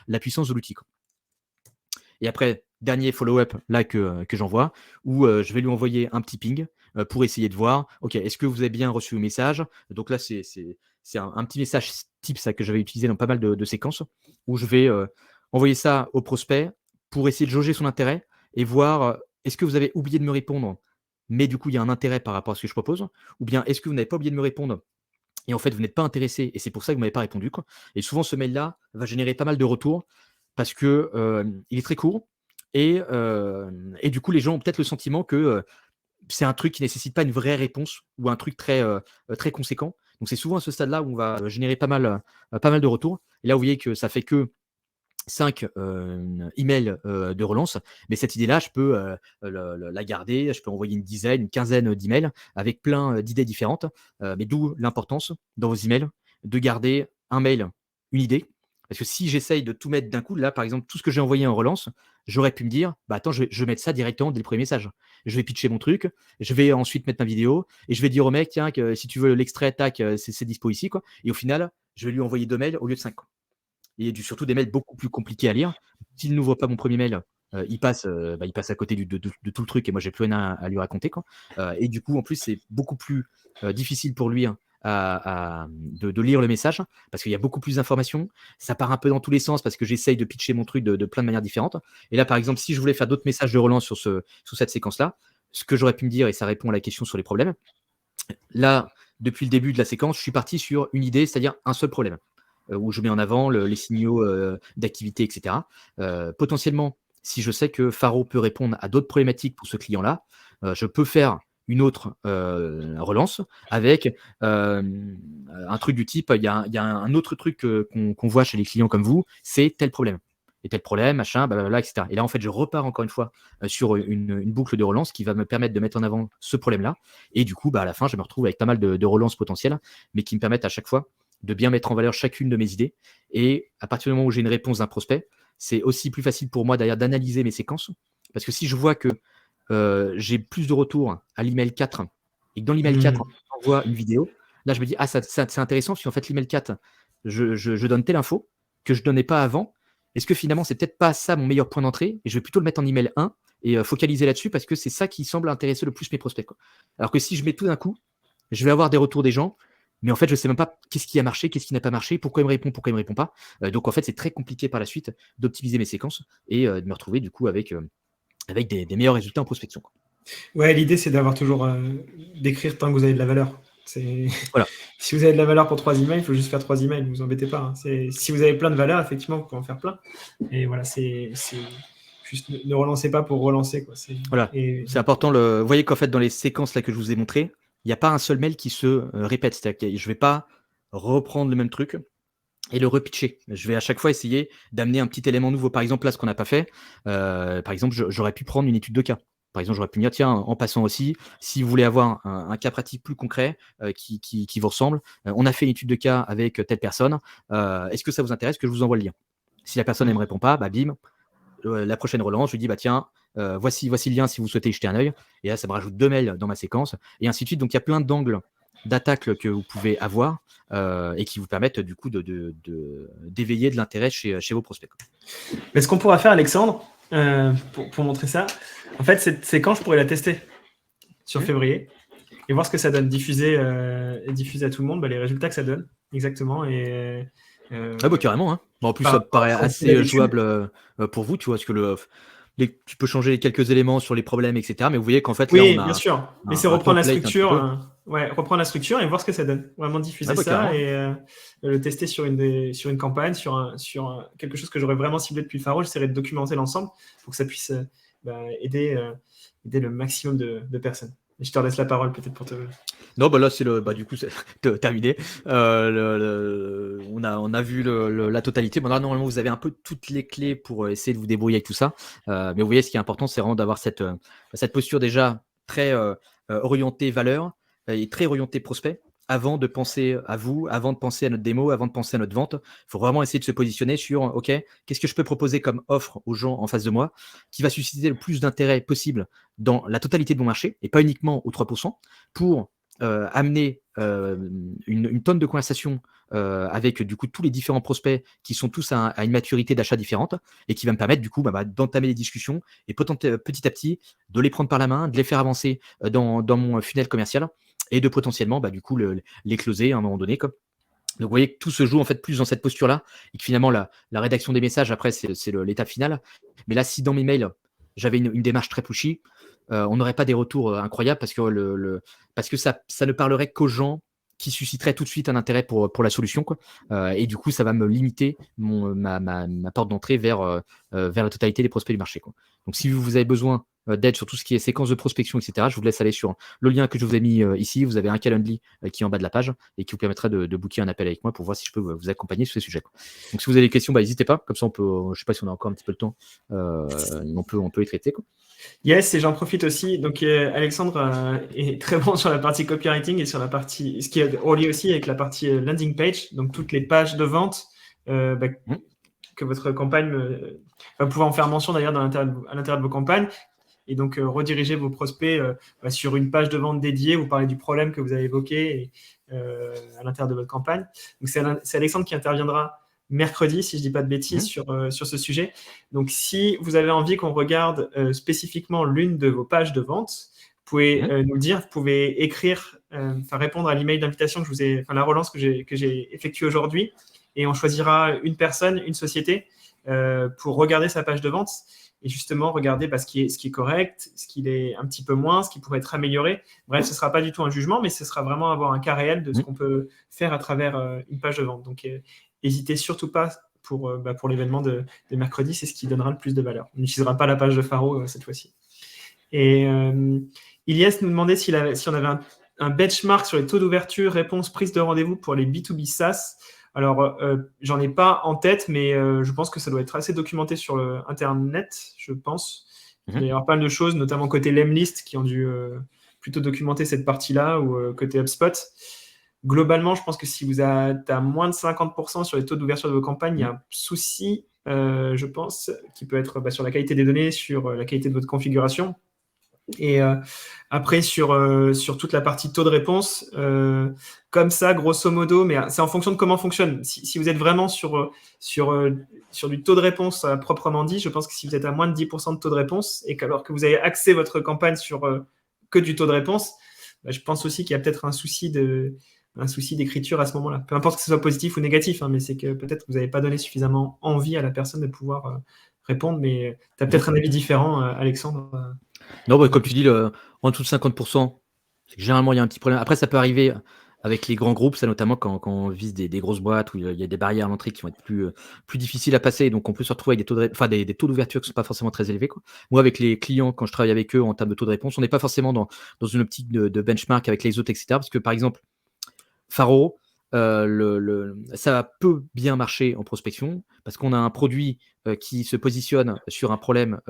la puissance de l'outil, quoi. Et après, dernier follow-up là que j'envoie, où je vais lui envoyer un petit ping pour essayer de voir, ok, est-ce que vous avez bien reçu le message? Donc là, c'est un petit message type ça que j'avais utilisé dans pas mal de séquences, où je vais envoyer ça au prospect pour essayer de jauger son intérêt et voir est-ce que vous avez oublié de me répondre mais du coup, il y a un intérêt par rapport à ce que je propose? Ou bien est-ce que vous n'avez pas oublié de me répondre et en fait, vous n'êtes pas intéressé et c'est pour ça que vous m'avez pas répondu, quoi. Et souvent, ce mail-là va générer pas mal de retours parce que, il est très court et du coup, les gens ont peut-être le sentiment que, c'est un truc qui nécessite pas une vraie réponse ou un truc très conséquent. Donc c'est souvent à ce stade-là où on va générer pas mal de retours. Et là, vous voyez que ça fait que 5 emails, de relance. Mais cette idée-là, je peux, la garder, je peux envoyer une dizaine, une quinzaine d'emails avec plein, d'idées différentes. Mais d'où l'importance dans vos emails de garder un mail, une idée. Parce que si j'essaye de tout mettre d'un coup, là, par exemple, tout ce que j'ai envoyé en relance, j'aurais pu me dire: «Bah, attends, je vais mettre ça directement dès le premier message. Je vais pitcher mon truc, je vais ensuite mettre ma vidéo et je vais dire au mec: "Tiens, que si tu veux l'extrait, tac, c'est dispo ici", quoi». Et au final, je vais lui envoyer 2 mails au lieu de 5, quoi. Et surtout des mails beaucoup plus compliqués à lire. S'il n'ouvre pas mon premier mail, il passe à côté de tout le truc et moi j'ai plus rien à lui raconter, quoi. Et du coup, en plus, c'est beaucoup plus, difficile pour lui, hein, de lire le message parce qu'il y a beaucoup plus d'informations. Ça part un peu dans tous les sens parce que j'essaye de pitcher mon truc de plein de manières différentes. Et là, par exemple, si je voulais faire d'autres messages de relance sur cette séquence-là, ce que j'aurais pu me dire et ça répond à la question sur les problèmes. Là, depuis le début de la séquence, je suis parti sur une idée, c'est-à-dire un seul problème, où je mets en avant les signaux d'activité, etc. Potentiellement, si je sais que Faro peut répondre à d'autres problématiques pour ce client-là, je peux faire une autre relance avec un truc du type, il y a un autre truc qu'on voit chez les clients comme vous, c'est tel problème. Et tel problème, machin, blablabla, etc. Et là, en fait, je repars encore une fois sur une boucle de relance qui va me permettre de mettre en avant ce problème-là. Et du coup, à la fin, je me retrouve avec pas mal de relances potentielles, mais qui me permettent à chaque fois de bien mettre en valeur chacune de mes idées. Et à partir du moment où j'ai une réponse d'un prospect, c'est aussi plus facile pour moi d'ailleurs d'analyser mes séquences. Parce que si je vois que j'ai plus de retours à l'email 4 et que dans l'email 4, Mmh. j'envoie une vidéo, là je me dis, ah, c'est intéressant, parce qu'en fait, l'email 4, je donne telle info que je ne donnais pas avant. Est-ce que finalement, c'est peut-être pas ça mon meilleur point d'entrée et je vais plutôt le mettre en email 1 et focaliser là-dessus parce que c'est ça qui semble intéresser le plus mes prospects, quoi. Alors que si je mets tout d'un coup, je vais avoir des retours des gens, mais en fait, je ne sais même pas qu'est-ce qui a marché, qu'est-ce qui n'a pas marché, pourquoi il me répond, pourquoi il ne me répond pas. Donc en fait, c'est très compliqué par la suite d'optimiser mes séquences et de me retrouver du coup avec des meilleurs résultats en prospection, quoi. Ouais, l'idée, c'est d'avoir toujours, d'écrire tant que vous avez de la valeur. C'est Voilà. si vous avez de la valeur pour 3 emails, il faut juste faire 3 emails, vous embêtez pas, hein. Si vous avez plein de valeur, effectivement, vous pouvez en faire plein. Et voilà, c'est juste ne relancez pas pour relancer, quoi. Voilà, Et c'est important. Vous voyez qu'en fait, dans les séquences là que je vous ai montrées, il n'y a pas un seul mail qui se répète. C'est-à-dire que je ne vais pas reprendre le même truc et le repitcher. Je vais à chaque fois essayer d'amener un petit élément nouveau. Par exemple, là, ce qu'on n'a pas fait, par exemple, j'aurais pu prendre une étude de cas. Par exemple, j'aurais pu me dire, tiens, en passant aussi, si vous voulez avoir un cas pratique plus concret qui vous ressemble, on a fait une étude de cas avec telle personne. Est-ce que ça vous intéresse que je vous envoie le lien? Si la personne ne me répond pas, bim, la prochaine relance, je lui dis, bah tiens, voici le lien si vous souhaitez y jeter un œil. Et là, ça me rajoute 2 mails dans ma séquence, et ainsi de suite. Donc, il y a plein d'angles d'attaque que vous pouvez avoir et qui vous permettent du coup d'éveiller de l'intérêt chez vos prospects. mais ce qu'on pourra faire, Alexandre, pour montrer ça, en fait, cette séquence, je pourrais la tester sur février et voir ce que ça donne. Diffuser à tout le monde, les résultats que ça donne, exactement. Et Ah bah carrément, hein. Bon, en plus, par ça me rapport à paraît ce qu'on fait assez d'habitude. jouable pour vous, tu vois, parce que tu peux changer quelques éléments sur les problèmes, etc. Mais vous voyez qu'en fait, là, on Oui, bien a sûr. Mais c'est un reprendre la template un petit structure, peu. ouais, reprendre la structure et voir ce que ça donne. Vraiment Ah diffuser bah ça carrément. et le tester sur une campagne, quelque chose que j'aurais vraiment ciblé depuis Faro. J'essaierai de documenter l'ensemble pour que ça puisse aider le maximum de personnes. Et je te laisse la parole peut-être pour te. Non, bah là, du coup, c'est terminé. On a vu la totalité. Bon, là, normalement, vous avez un peu toutes les clés pour essayer de vous débrouiller avec tout ça. Mais vous voyez, ce qui est important, c'est vraiment d'avoir cette posture déjà très orientée valeur et très orientée prospect avant de penser à vous, avant de penser à notre démo, avant de penser à notre vente. Il faut vraiment essayer de se positionner sur, OK, qu'est-ce que je peux proposer comme offre aux gens en face de moi qui va susciter le plus d'intérêt possible dans la totalité de mon marché et pas uniquement aux 3% pour amener une tonne de conversations avec du coup tous les différents prospects qui sont tous à une maturité d'achat différente et qui va me permettre du coup d'entamer les discussions et petit à petit de les prendre par la main, de les faire avancer dans mon funnel commercial et de potentiellement du coup les closer à un moment donné. Donc vous voyez que tout se joue en fait plus dans cette posture-là et que finalement la rédaction des messages après c'est l'étape finale. Mais là, si dans mes mails j'avais une démarche très pushy, on n'aurait pas des retours incroyables parce que, parce que ça ne parlerait qu'aux gens qui susciterait tout de suite un intérêt pour la solution, quoi. Et du coup, ça va me limiter ma porte d'entrée vers la totalité des prospects du marché, quoi. Donc, si vous avez besoin d'aide sur tout ce qui est séquence de prospection, etc., je vous laisse aller sur le lien que je vous ai mis ici. Vous avez un Calendly qui est en bas de la page et qui vous permettra de booker un appel avec moi pour voir si je peux vous accompagner sur ces sujets, quoi. Donc, si vous avez des questions, n'hésitez pas. Comme ça, on peut, je ne sais pas si on a encore un petit peu le temps, on peut les traiter, quoi. Yes, et j'en profite aussi. Donc, Alexandre est très bon sur la partie copywriting et sur la partie, ce qui est relié aussi avec la partie landing page, donc toutes les pages de vente que votre campagne va pouvoir en faire mention d'ailleurs à l'intérieur de vos campagnes. Et donc, rediriger vos prospects sur une page de vente dédiée. Vous parlez du problème que vous avez évoqué à l'intérieur de votre campagne. Donc, c'est Alexandre qui interviendra mercredi, si je ne dis pas de bêtises, sur ce sujet. Donc, si vous avez envie qu'on regarde spécifiquement l'une de vos pages de vente, vous pouvez nous le dire, vous pouvez écrire, répondre à l'email d'invitation la relance que j'ai effectuée aujourd'hui, et on choisira une personne, une société pour regarder sa page de vente et justement regarder ce qui est correct, ce qui est un petit peu moins, ce qui pourrait être amélioré. Bref, ce ne sera pas du tout un jugement, mais ce sera vraiment avoir un cas réel de ce qu'on peut faire à travers une page de vente. Donc, n'hésitez surtout pas pour l'événement de mercredi, c'est ce qui donnera le plus de valeur. On n'utilisera pas la page de Faro cette fois-ci. Et Ilyes nous demandait si on avait un benchmark sur les taux d'ouverture, réponse, prise de rendez-vous pour les B2B SaaS. Alors, j'en ai pas en tête, mais je pense que ça doit être assez documenté sur Internet, je pense. Il doit y avoir pas mal de choses, notamment côté Lemlist, qui ont dû plutôt documenter cette partie-là, ou côté HubSpot. Globalement, je pense que si vous êtes à moins de 50% sur les taux d'ouverture de vos campagnes, il y a un souci, je pense, qui peut être sur la qualité des données, sur la qualité de votre configuration. Et après, sur toute la partie taux de réponse, comme ça, grosso modo, mais c'est en fonction de comment fonctionne. Si vous êtes vraiment sur du taux de réponse proprement dit, je pense que si vous êtes à moins de 10% de taux de réponse, et alors que vous avez axé votre campagne sur que du taux de réponse, je pense aussi qu'il y a peut-être un souci d'écriture à ce moment-là. Peu importe que ce soit positif ou négatif, mais c'est que peut-être que vous n'avez pas donné suffisamment envie à la personne de pouvoir répondre, mais tu as peut-être un avis différent, Alexandre. Non, comme tu dis, en dessous de 50%, c'est que généralement, il y a un petit problème. Après, ça peut arriver avec les grands groupes, ça notamment quand on vise des grosses boîtes où il y a des barrières à l'entrée qui vont être plus difficiles à passer. Donc, on peut se retrouver avec des taux d'ouverture qui ne sont pas forcément très élevés, quoi. Moi, avec les clients, quand je travaille avec eux en termes de taux de réponse, on n'est pas forcément dans une optique de benchmark avec les autres, etc. Parce que, par exemple, Faro, ça peut bien marcher en prospection parce qu'on a un produit qui se positionne sur un problème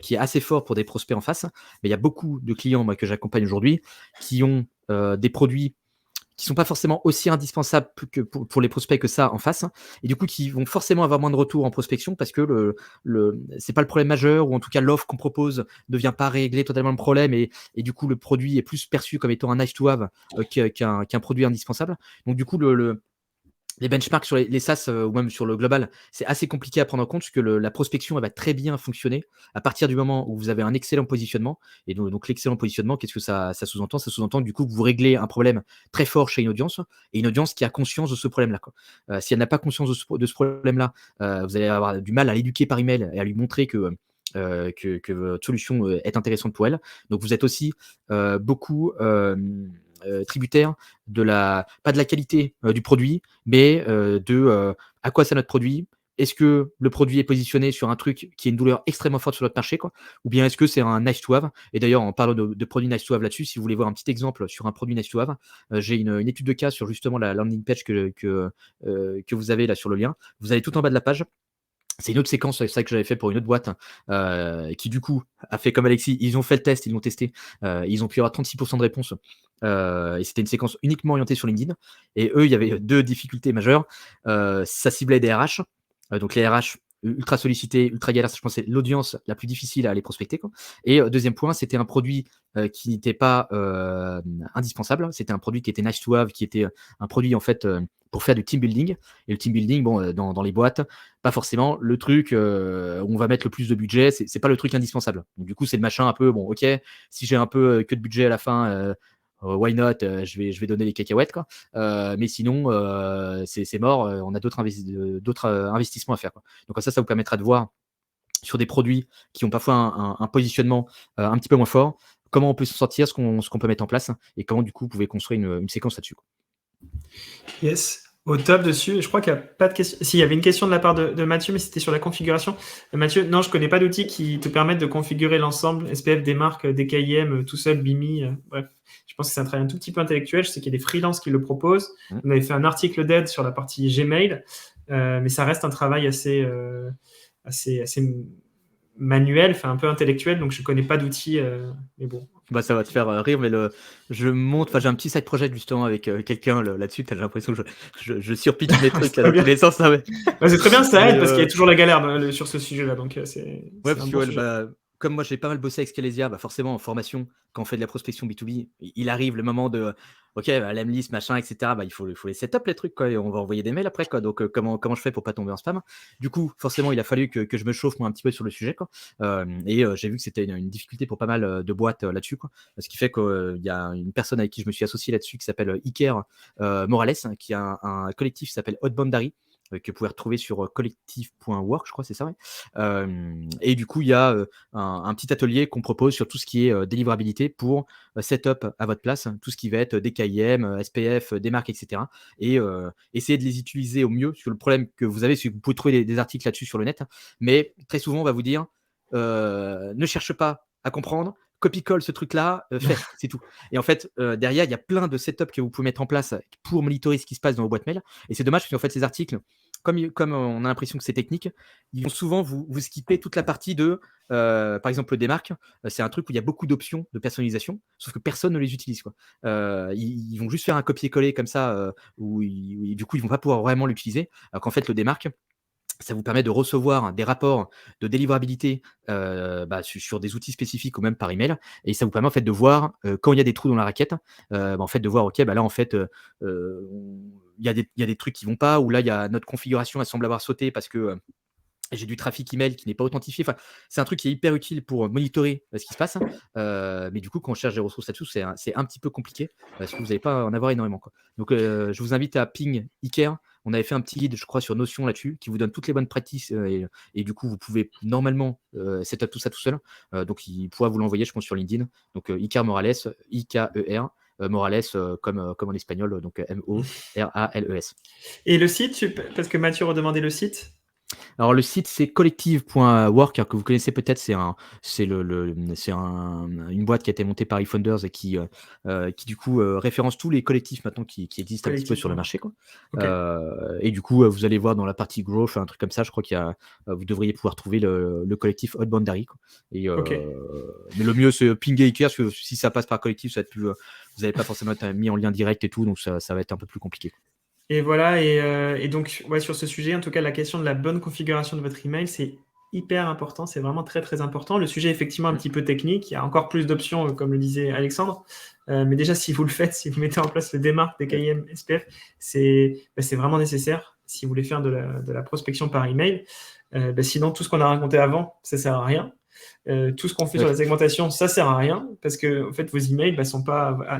qui est assez fort pour des prospects en face. Mais il y a beaucoup de clients, moi, que j'accompagne aujourd'hui qui ont des produits qui sont pas forcément aussi indispensables que pour les prospects que ça en face, et du coup qui vont forcément avoir moins de retours en prospection parce que c'est pas le problème majeur, ou en tout cas l'offre qu'on propose ne vient pas régler totalement le problème, et du coup le produit est plus perçu comme étant un nice to have qu'un produit indispensable. Donc du coup les benchmarks sur les SaaS ou même sur le global, c'est assez compliqué à prendre en compte parce que la prospection, elle va très bien fonctionner à partir du moment où vous avez un excellent positionnement. Et donc l'excellent positionnement, qu'est-ce que ça sous-entend? Ça sous-entend du coup que vous réglez un problème très fort chez une audience, et une audience qui a conscience de ce problème-là, quoi. Si elle n'a pas conscience de ce problème-là, vous allez avoir du mal à l'éduquer par email et à lui montrer que votre solution est intéressante pour elle. Donc vous êtes aussi beaucoup tributaire pas de la qualité du produit, mais à quoi sert notre produit. Est-ce que le produit est positionné sur un truc qui est une douleur extrêmement forte sur notre marché, quoi, ou bien est-ce que c'est un nice to have? Et d'ailleurs, en parlant de produits nice to have là-dessus, si vous voulez voir un petit exemple sur un produit nice to have, j'ai une étude de cas sur justement la landing page que vous avez là sur le lien. Vous allez tout en bas de la page. C'est une autre séquence, c'est ça que j'avais fait pour une autre boîte, qui du coup a fait comme Alexis. Ils ont fait le test, ils l'ont testé, ils ont pu avoir 36% de réponses, et c'était une séquence uniquement orientée sur LinkedIn. Et eux, il y avait 2 difficultés majeures. Ça ciblait des RH, donc les RH ultra sollicités, ultra galères. Je pense que c'est l'audience la plus difficile à aller prospecter, quoi. Et deuxième point, c'était un produit qui n'était pas indispensable. C'était un produit qui était nice to have, qui était un produit en fait pour faire du team building. Et le team building, bon, dans les boîtes, pas forcément le truc où on va mettre le plus de budget. C'est pas le truc indispensable. Donc du coup, c'est le machin un peu, bon, ok, si j'ai un peu que de budget à la fin, why not, je vais donner les cacahuètes, quoi. Mais sinon, c'est mort. On a d'autres investissements à faire, quoi. Donc ça vous permettra de voir sur des produits qui ont parfois un positionnement un petit peu moins fort, comment on peut s'en sortir, ce qu'on peut mettre en place et comment du coup vous pouvez construire une séquence là-dessus, quoi. Yes, au top dessus. Je crois qu'il y a pas de question. Si, il y avait une question de la part de Mathieu, mais c'était sur la configuration. Mathieu, non, je connais pas d'outils qui te permettent de configurer l'ensemble SPF des marques, des KIM, tout seul, BIMI, bref. Je pense que c'est un travail un tout petit peu intellectuel. Je sais qu'il y a des freelances qui le proposent. On avait fait un article d'aide sur la partie Gmail, mais ça reste un travail assez manuel, enfin un peu intellectuel, donc je connais pas d'outils, mais bon. Bah, ça va te faire rire, mais j'ai un petit side project justement avec quelqu'un là-dessus. T'as l'impression que je surpitch mes trucs là, dans tous les sens. Hein, bah, c'est très bien, ça aide mais, parce qu'il y a toujours la galère sur ce sujet-là, donc c'est ouais, un parce que bon ouais, sujet. bah, comme moi j'ai pas mal bossé avec Scalesia, bah forcément en formation, quand on fait de la prospection B2B, il arrive le moment de OK, bah, l'emlist, machin, etc. Bah, il faut les setup les trucs, quoi, et on va envoyer des mails après, quoi. Donc comment je fais pour pas tomber en spam? Du coup, forcément, il a fallu que je me chauffe moi un petit peu sur le sujet, quoi. J'ai vu que c'était une difficulté pour pas mal de boîtes là-dessus, quoi. Ce qui fait qu'il y a une personne avec qui je me suis associé là-dessus qui s'appelle Iker Morales, hein, qui a un collectif qui s'appelle Hot Boundary, que vous pouvez retrouver sur collectif.work, je crois, c'est ça, ouais. Et du coup, il y a un petit atelier qu'on propose sur tout ce qui est délivrabilité pour setup à votre place, tout ce qui va être DKIM, SPF, des marques, etc. Et essayer de les utiliser au mieux. Parce que le problème que vous avez, c'est que vous pouvez trouver des articles là-dessus sur le net, mais très souvent, on va vous dire ne cherche pas à comprendre, copie-colle ce truc-là, fais, c'est tout. Et en fait, derrière, il y a plein de setups que vous pouvez mettre en place pour monitorer ce qui se passe dans vos boîtes mail. Et c'est dommage parce qu'en fait, ces articles, comme on a l'impression que c'est technique, ils vont souvent vous skipper toute la partie de, par exemple, des marques. C'est un truc où il y a beaucoup d'options de personnalisation, sauf que personne ne les utilise, quoi. Ils vont juste faire un copier-coller comme ça, où du coup, ils vont pas pouvoir vraiment l'utiliser. Alors qu'en fait, le démarque, ça vous permet de recevoir des rapports de délivrabilité sur des outils spécifiques ou même par email. Et ça vous permet en fait de voir quand il y a des trous dans la raquette, en fait de voir ok, là en fait il y a des trucs qui vont pas, ou là il y a notre configuration, elle semble avoir sauté parce que j'ai du trafic email qui n'est pas authentifié. Enfin, c'est un truc qui est hyper utile pour monitorer ce qui se passe. Mais du coup, quand on cherche des ressources là-dessus, c'est un petit peu compliqué parce que vous n'allez pas en avoir énormément, quoi. Donc, je vous invite à ping Iker. On avait fait un petit guide, je crois, sur Notion là-dessus, qui vous donne toutes les bonnes pratiques. Et du coup, vous pouvez normalement setup tout ça tout seul. Donc, il pourra vous l'envoyer, je pense, sur LinkedIn. Donc, Iker Morales, I-K-E-R. Morales, comme en espagnol, donc M-O-R-A-L-E-S. Et le site, parce que Mathieu redemandait le site. Alors le site c'est collective.work, que vous connaissez peut-être, c'est une boîte qui a été montée par eFounders et qui du coup référence tous les collectifs maintenant qui existent un petit peu sur le marché, quoi. Okay. Et du coup vous allez voir dans la partie growth un truc comme ça, je crois vous devriez pouvoir trouver le collectif Hot Boundary, quoi. Et mais le mieux c'est pinguer Iker, parce que si ça passe par collectif, ça va être plus, vous n'allez pas forcément être mis en lien direct et tout, donc ça va être un peu plus compliqué, quoi. Et voilà, et donc ouais, sur ce sujet, en tout cas, la question de la bonne configuration de votre email, c'est hyper important, c'est vraiment très très important. Le sujet est effectivement un petit peu technique, il y a encore plus d'options, comme le disait Alexandre, mais déjà si vous le faites, si vous mettez en place le démarque des KIM SPF, c'est vraiment nécessaire si vous voulez faire de la prospection par email. Sinon, tout ce qu'on a raconté avant, ça sert à rien. Tout ce qu'on fait sur la segmentation, ça sert à rien parce que en fait, vos emails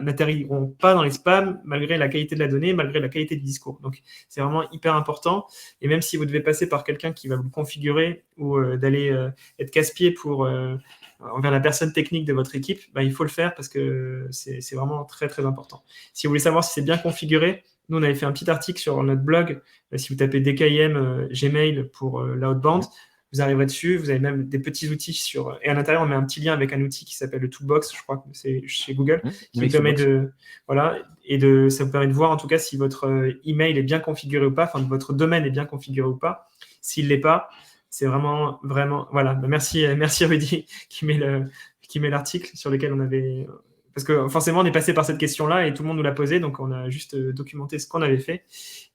n'atterriront pas dans les spams malgré la qualité de la donnée, malgré la qualité du discours. Donc, c'est vraiment hyper important. Et même si vous devez passer par quelqu'un qui va vous le configurer ou d'aller être casse-pied envers la personne technique de votre équipe, il faut le faire parce que c'est vraiment très, très important. Si vous voulez savoir si c'est bien configuré, nous, on avait fait un petit article sur notre blog. Si vous tapez DKIM Gmail pour l'outbound, vous arriverez dessus, vous avez même des petits outils et à l'intérieur, on met un petit lien avec un outil qui s'appelle le Toolbox, je crois que c'est chez Google, qui vous permet ça vous permet de voir en tout cas si votre email est bien configuré ou pas, enfin votre domaine est bien configuré ou pas. S'il l'est pas, c'est vraiment, vraiment, voilà. Merci Rudy qui met l'article sur lequel on avait, parce que forcément on est passé par cette question-là et tout le monde nous l'a posé, donc on a juste documenté ce qu'on avait fait.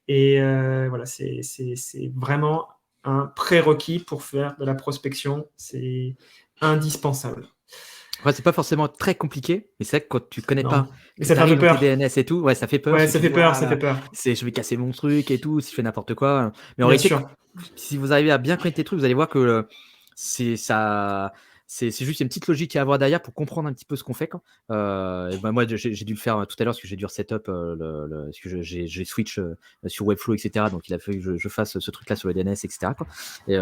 Et voilà, c'est vraiment un prérequis pour faire de la prospection, c'est indispensable. Ouais, c'est pas forcément très compliqué, mais c'est vrai que quand tu connais pas, mais que ça tu fait un peu arrives dans peur. tes DNS et tout, ouais, ça fait peur. Ouais, ça fait peur. Je vais casser mon truc et tout, si je fais n'importe quoi. Mais en Bien réalité, sûr. si vous arrivez à bien connaître tes trucs, vous allez voir que c'est ça. c'est juste une petite logique à avoir derrière pour comprendre un petit peu ce qu'on fait, quoi. Et bah, moi, j'ai dû le faire tout à l'heure parce que j'ai dû reset-up parce que j'ai switch sur Webflow, etc. Donc, il a fallu que je fasse ce truc-là sur le DNS, etc., quoi. Et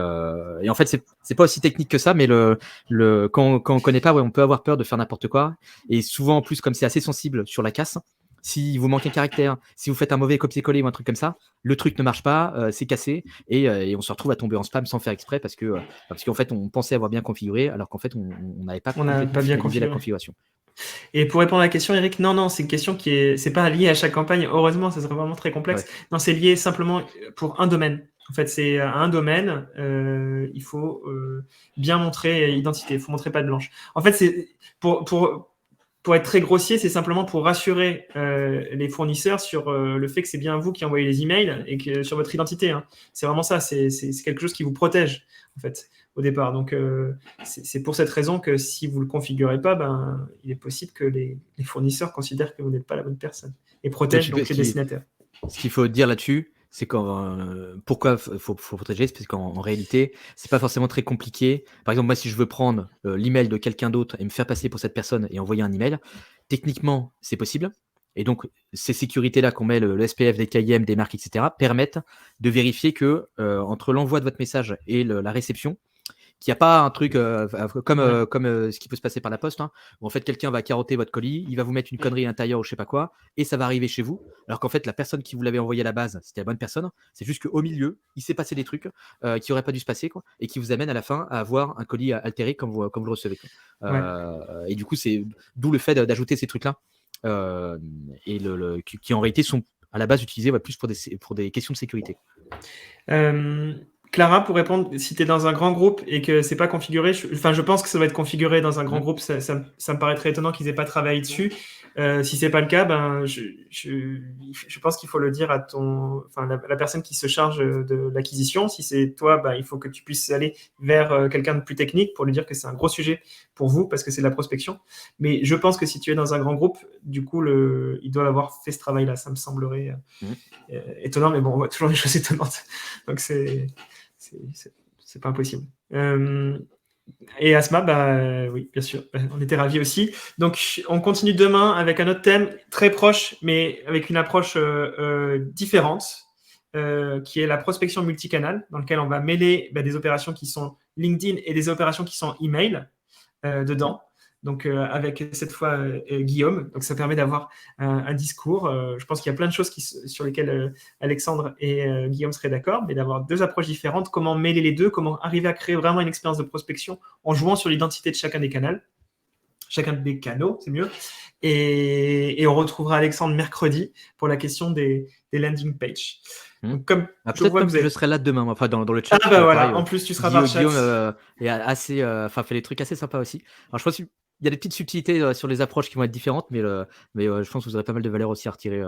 en fait, c'est pas aussi technique que ça, mais quand on connaît pas, ouais, on peut avoir peur de faire n'importe quoi. Et souvent, en plus, comme c'est assez sensible sur la casse, si vous manquez un caractère, si vous faites un mauvais copier-coller ou un truc comme ça, le truc ne marche pas, c'est cassé et on se retrouve à tomber en spam sans faire exprès parce qu'en fait, on pensait avoir bien configuré alors qu'en fait, on n'avait pas On n'a complètement pas bien finalisé la configuré. configuration. Et pour répondre à la question, Eric, non, c'est une question c'est pas lié à chaque campagne. Heureusement, ça serait vraiment très complexe. Ouais. Non, c'est lié simplement pour un domaine. En fait, c'est un domaine, il faut bien montrer identité, il faut montrer patte blanche. En fait, c'est pour être très grossier, c'est simplement pour rassurer les fournisseurs sur le fait que c'est bien vous qui envoyez les emails et que sur votre identité. Hein. C'est vraiment ça, c'est quelque chose qui vous protège, en fait, au départ. Donc, c'est pour cette raison que si vous ne le configurez pas, ben, il est possible que les fournisseurs considèrent que vous n'êtes pas la bonne personne et protègent donc les destinataires. Ce qu'il faut dire là-dessus, c'est pourquoi faut protéger, c'est parce qu'en réalité, c'est pas forcément très compliqué. Par exemple, moi, si je veux prendre l'email de quelqu'un d'autre et me faire passer pour cette personne et envoyer un email, techniquement, c'est possible. Et donc, ces sécurités-là qu'on met, le SPF, des KIM, des marques, etc., permettent de vérifier que entre l'envoi de votre message et la réception, qu'il n'y a pas un truc comme ce qui peut se passer par la poste, hein, où en fait quelqu'un va carotter votre colis, il va vous mettre une connerie à l'intérieur ou je sais pas quoi, et ça va arriver chez vous, alors qu'en fait la personne qui vous l'avait envoyé à la base, c'était la bonne personne, c'est juste qu'au milieu, il s'est passé des trucs qui n'auraient pas dû se passer, quoi, et qui vous amènent à la fin à avoir un colis altéré comme vous le recevez, quoi. Et du coup, c'est d'où le fait d'ajouter ces trucs-là, et qui en réalité sont à la base utilisés plus pour des questions de sécurité. Clara, pour répondre, si tu es dans un grand groupe et que c'est pas configuré, je pense que ça va être configuré dans un grand groupe, ça me paraîtrait étonnant qu'ils aient pas travaillé dessus. Si c'est pas le cas, ben, je pense qu'il faut le dire à la personne qui se charge de l'acquisition. Si c'est toi, ben, il faut que tu puisses aller vers quelqu'un de plus technique pour lui dire que c'est un gros sujet pour vous parce que c'est de la prospection. Mais je pense que si tu es dans un grand groupe, du coup, ils doivent avoir fait ce travail-là. Ça me semblerait étonnant, mais bon, on voit toujours des choses étonnantes. Donc c'est pas impossible. Et Asma, bah oui, bien sûr, on était ravis aussi. Donc, on continue demain avec un autre thème très proche, mais avec une approche différente, qui est la prospection multicanal, dans lequel on va mêler des opérations qui sont LinkedIn et des opérations qui sont email dedans. Donc, avec cette fois Guillaume. Donc, ça permet d'avoir un discours. Je pense qu'il y a plein de choses sur lesquelles Alexandre et Guillaume seraient d'accord, mais d'avoir deux approches différentes, comment mêler les deux, comment arriver à créer vraiment une expérience de prospection en jouant sur l'identité de chacun des canaux. Chacun des canaux, c'est mieux. Et on retrouvera Alexandre mercredi pour la question des landing pages. Donc, comme je vois que je serai là demain, enfin dans le chat. Ah bah voilà, en plus tu seras par chat. Guillaume fait des trucs assez sympas aussi. Alors je pense qu'il y a des petites subtilités sur les approches qui vont être différentes, mais je pense que vous aurez pas mal de valeur aussi à retirer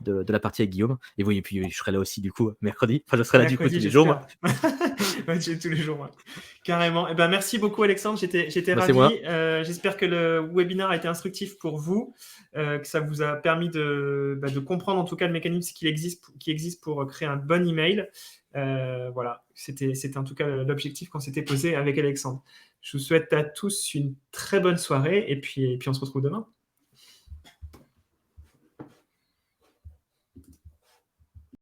de la partie avec Guillaume. Et oui, et puis je serai là aussi du coup mercredi. Enfin, je serai là du coup tous les jours. Ouais, tous les jours, ouais. Carrément. Et ben merci beaucoup Alexandre, j'étais ravi. J'espère que le webinaire a été instructif pour vous, que ça vous a permis de comprendre en tout cas le mécanisme qui existe pour créer un bon email. Voilà, c'était en tout cas l'objectif qu'on s'était posé avec Alexandre. Je vous souhaite à tous une très bonne soirée et puis on se retrouve demain.